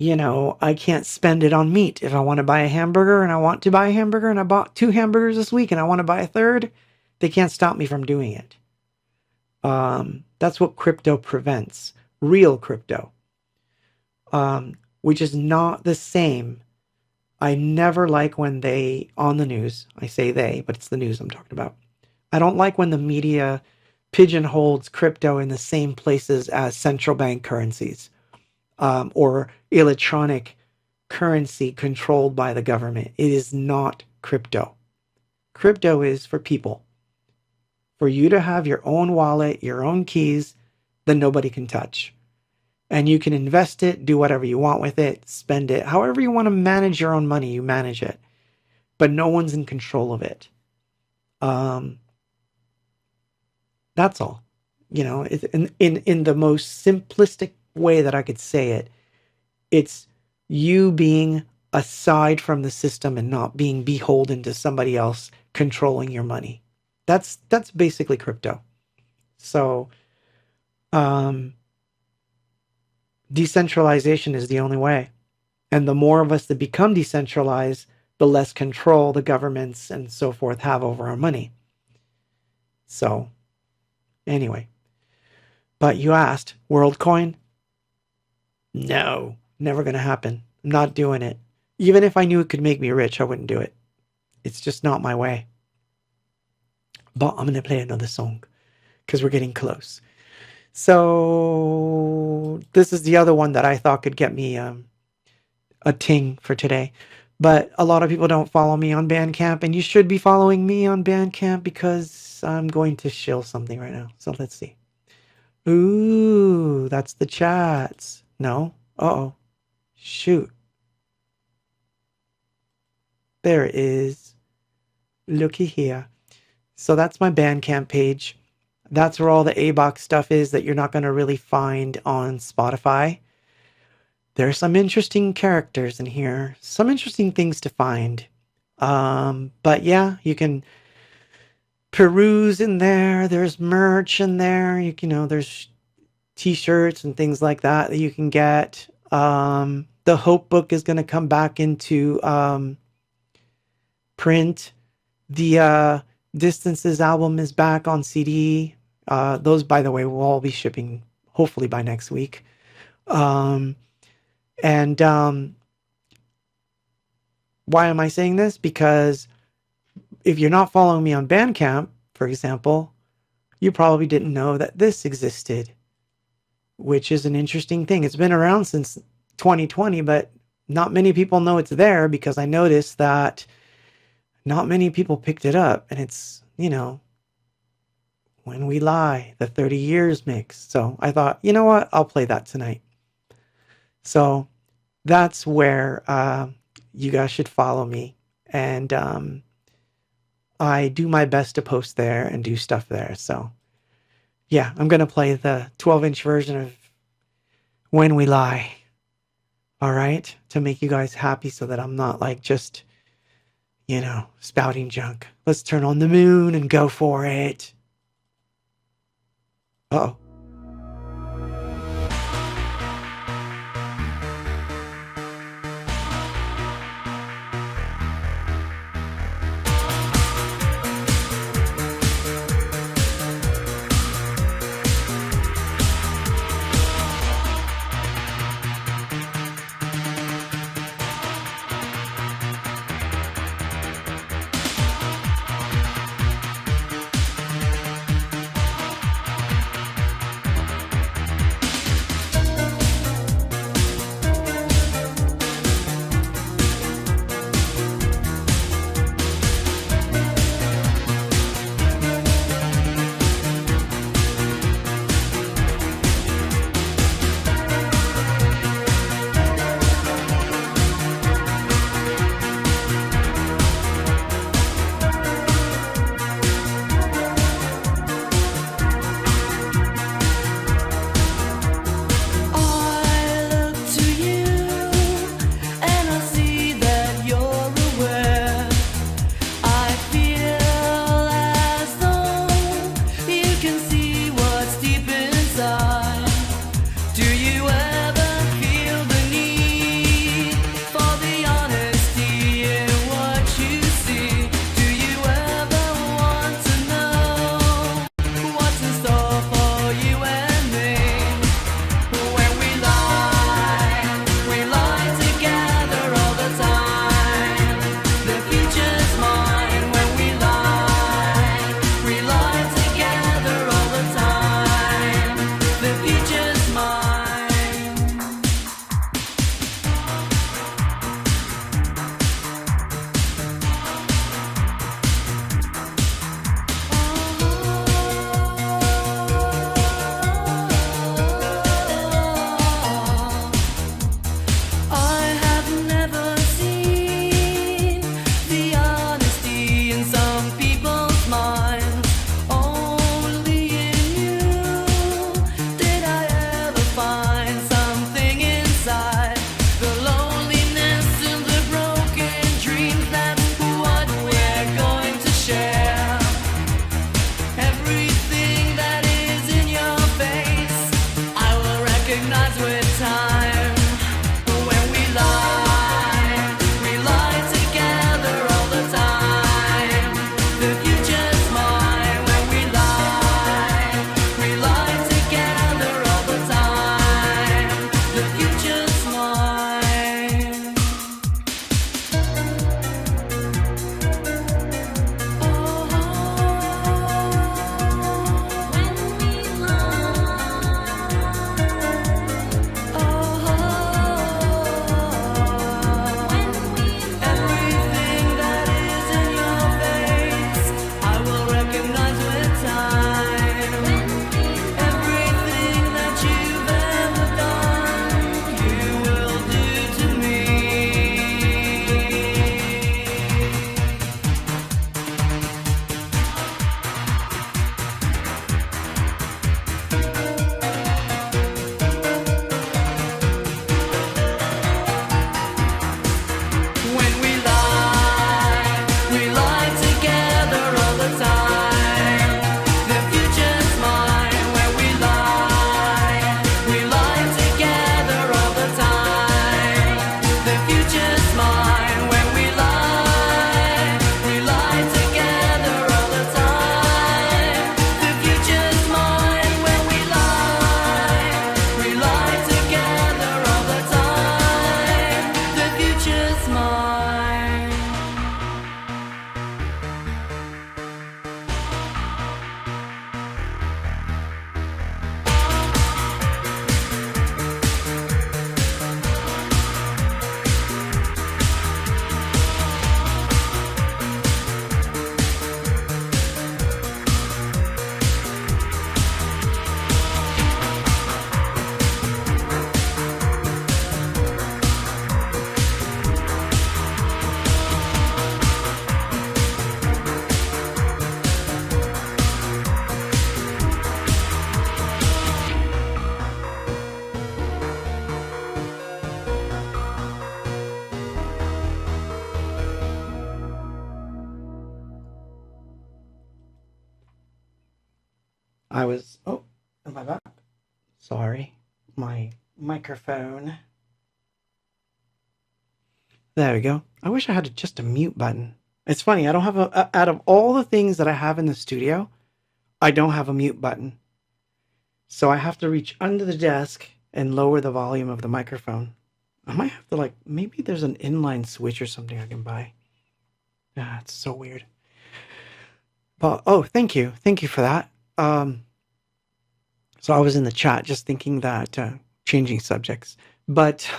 I can't spend it on meat. If I want to buy a hamburger and I want to buy a hamburger and I bought 2 hamburgers this week and I want to buy a third, they can't stop me from doing it. That's what crypto prevents. Real crypto. Which is not the same. I never like when they, on the news, I say they, but it's the news I'm talking about. I don't like when the media pigeonholes crypto in the same places as central bank currencies. Or electronic currency controlled by the government. It is not crypto. Crypto is for people. For you to have your own wallet, your own keys, that nobody can touch. And you can invest it, do whatever you want with it, spend it. However you want to manage your own money, you manage it. But no one's in control of it. That's all. You know, in the most simplistic way that I could say it, it's you being aside from the system and not being beholden to somebody else controlling your money. That's basically crypto. So, decentralization is the only way. And the more of us that become decentralized, the less control the governments and so forth have over our money. So, anyway. But you asked, WorldCoin? No, never going to happen. I'm not doing it. Even if I knew it could make me rich, I wouldn't do it. It's just not my way. But I'm going to play another song because we're getting close. So this is the other one that I thought could get me a ting for today. But a lot of people don't follow me on Bandcamp, and you should be following me on Bandcamp because I'm going to shill something right now. So let's see. Ooh, that's the chats. No? Uh-oh. Shoot. There it is. Looky here. So that's my Bandcamp page. That's where all the abox stuff is that you're not going to really find on Spotify. There's some interesting characters in here. Some interesting things to find. But yeah, you can peruse in there. There's merch in there. You know, there's t-shirts and things like that you can get. The Hope book is going to come back into print. The Distances album is back on CD. Those, by the way, will all be shipping hopefully by next week. Why am I saying this? Because if you're not following me on Bandcamp, for example, you probably didn't know that this existed, which is an interesting thing. It's been around since 2020, but not many people know it's there because I noticed that not many people picked it up. And it's, you know, When We Lie, the 30 Years mix. So I thought, you know what? I'll play that tonight. So that's where you guys should follow me. And I do my best to post there and do stuff there. So yeah, I'm going to play the 12-inch version of When We Lie. All right? To make you guys happy so that I'm not like just, you know, spouting junk. Let's turn on the moon and go for it. Uh-oh.
recognize with time. When we lie together all the time. The future's mine. When we lie together all the time. The future's mine. Everything that is in your face, I will recognize with time. Everything that you've ever done, you will do to me. When we lie together all the time. The future's mine. When we lie together all the time. The future's mine. When we lie together all the time. The future's mine. When we lie together all the time. The future's mine.
Am I back? Sorry, my microphone. There we go. I wish I had just a mute button. It's funny, I don't have out of all the things that I have in the studio, I don't have a mute button. So I have to reach under the desk and lower the volume of the microphone. I might have to maybe there's an inline switch or something I can buy. Ah, it's so weird. But, thank you. Thank you for that. So I was in the chat just thinking that, changing subjects, but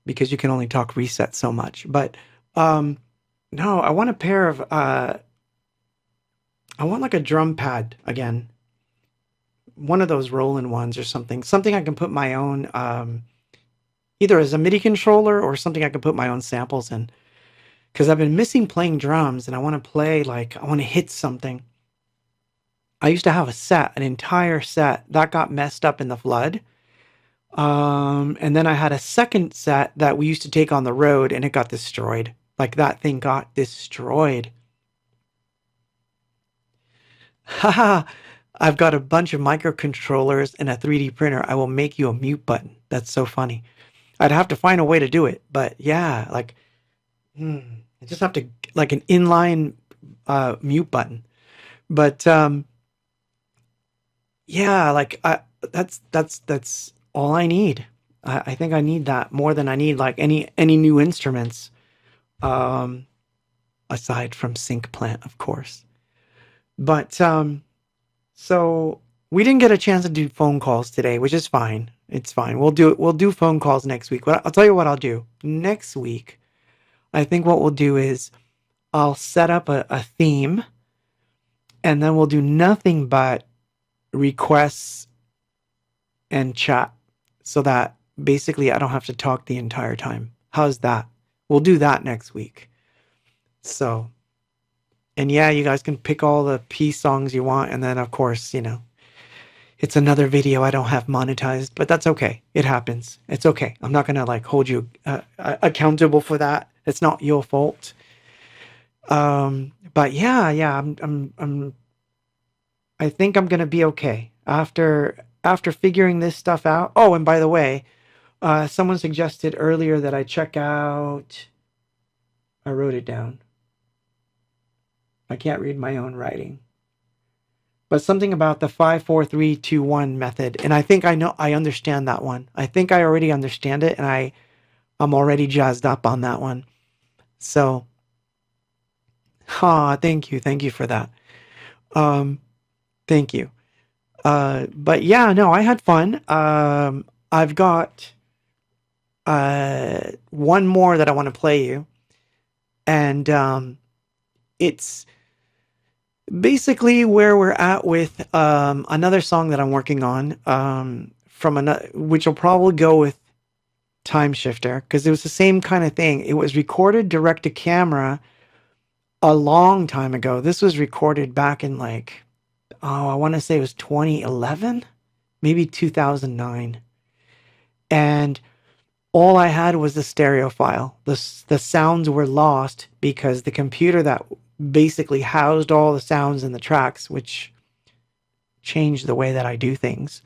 because you can only talk reset so much, but, no, I want a pair of, I want a drum pad again, one of those Roland ones or something I can put my own, either as a MIDI controller or something I can put my own samples in, because I've been missing playing drums and I want to play, I want to hit something. I used to have an entire set that got messed up in the flood. And then I had a second set that we used to take on the road and it got destroyed. That thing got destroyed. Haha, I've got a bunch of microcontrollers and a 3D printer. I will make you a mute button. That's so funny. I'd have to find a way to do it. But yeah, I just have to, an inline mute button. But yeah, that's all I need. I think I need that more than I need any new instruments, aside from Sync Plant, of course. But so we didn't get a chance to do phone calls today, which is fine. It's fine. We'll do phone calls next week. I'll tell you what I'll do next week. I think what we'll do is I'll set up a theme, and then we'll do nothing but requests and chat, so that basically I don't have to talk the entire time. How's that? We'll do that next week. So, and yeah, you guys can pick all the peace songs you want, and then of course, it's another video I don't have monetized, but that's okay. It happens. It's okay. I'm not gonna hold you accountable for that. It's not your fault. But yeah, I think I'm gonna be okay after after figuring this stuff out. Oh, and by the way, someone suggested earlier that I check out, I wrote it down. I can't read my own writing. But something about the 5-4-3-2-1 method. And I think I understand that one. I think I already understand it, and I'm already jazzed up on that one. So, thank you. Thank you for that. Thank you. But yeah, no, I had fun. I've got one more that I want to play you. And it's basically where we're at with another song that I'm working on, from another, which will probably go with Time Shifter, because it was the same kind of thing. It was recorded direct to camera a long time ago. This was recorded back in I want to say it was 2011, maybe 2009. And all I had was the stereo file. The sounds were lost because the computer that basically housed all the sounds in the tracks, which changed the way that I do things.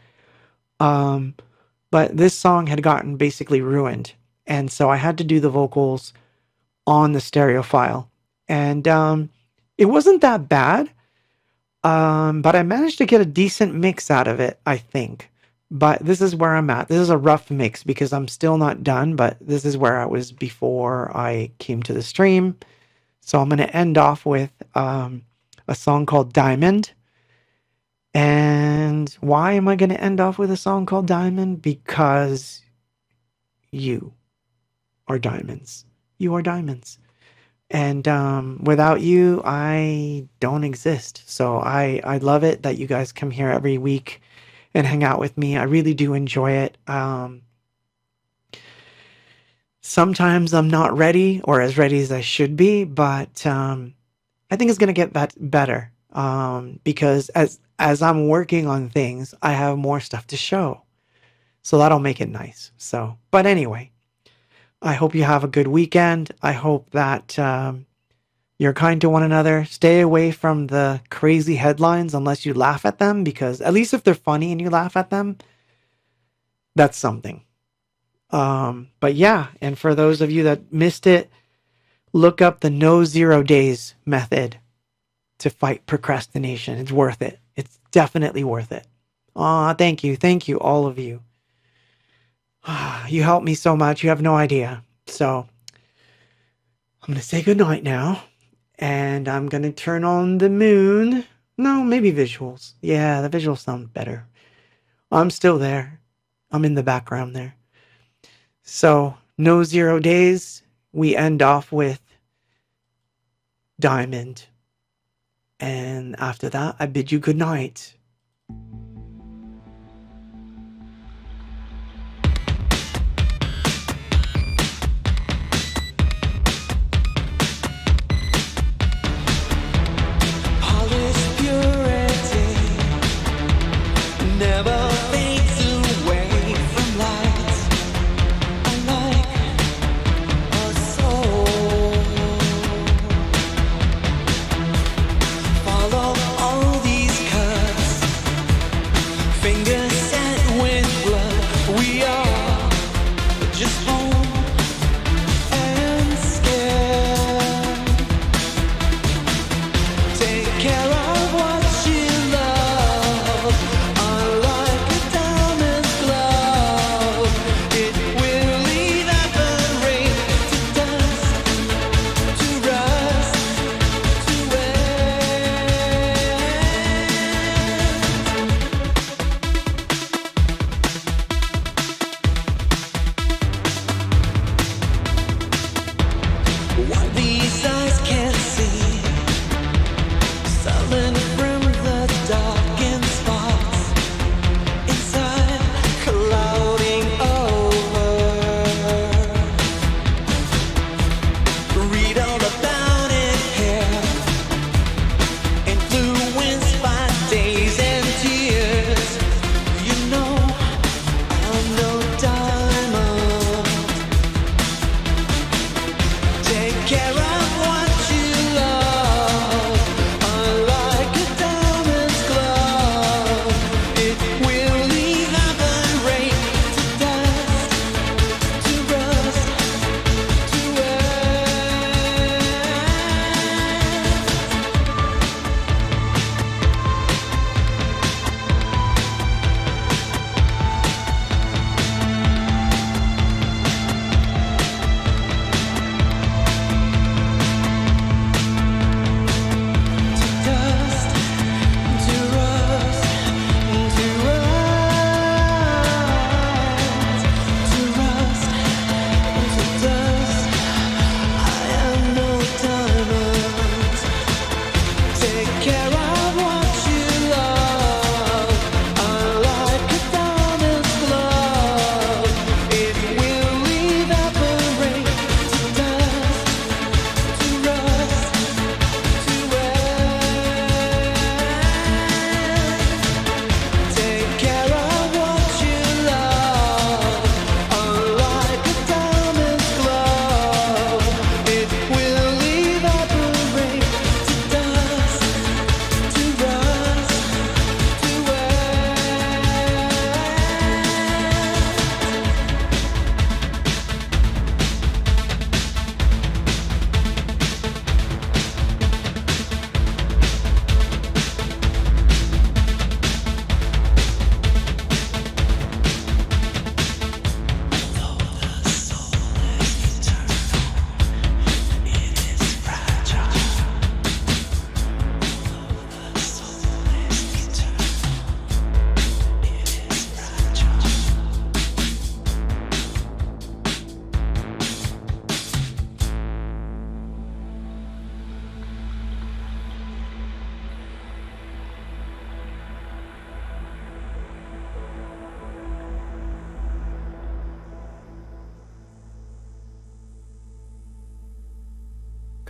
But this song had gotten basically ruined. And so I had to do the vocals on the stereo file. And it wasn't that bad. But I managed to get a decent mix out of it, I think. But this is where I'm at. This is a rough mix because I'm still not done, but this is where I was before I came to the stream. So I'm going to end off with a song called Diamond. And why am I going to end off with a song called Diamond? Because you are diamonds. You are diamonds. And without you, I don't exist. So I love it that you guys come here every week and hang out with me. I really do enjoy it. Sometimes I'm not ready or as ready as I should be, but I think it's going to get better because as I'm working on things, I have more stuff to show. So that'll make it nice. So, but anyway. I hope you have a good weekend. I hope that you're kind to one another. Stay away from the crazy headlines unless you laugh at them, because at least if they're funny and you laugh at them, that's something. But yeah, and for those of you that missed it, look up the No 0 Days method to fight procrastination. It's worth it. It's definitely worth it. Thank you. Thank you, all of you. You helped me so much. You have no idea. So I'm going to say goodnight now. And I'm going to turn on the moon. No, maybe visuals. Yeah, the visuals sound better. I'm still there. I'm in the background there. So, No 0 Days. We end off with Diamond. And after that, I bid you good night.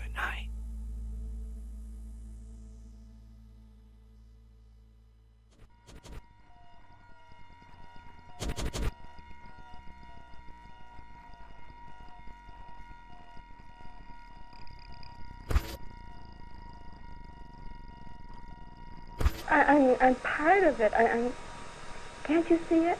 Good night.
I'm part of it. Can't you see it?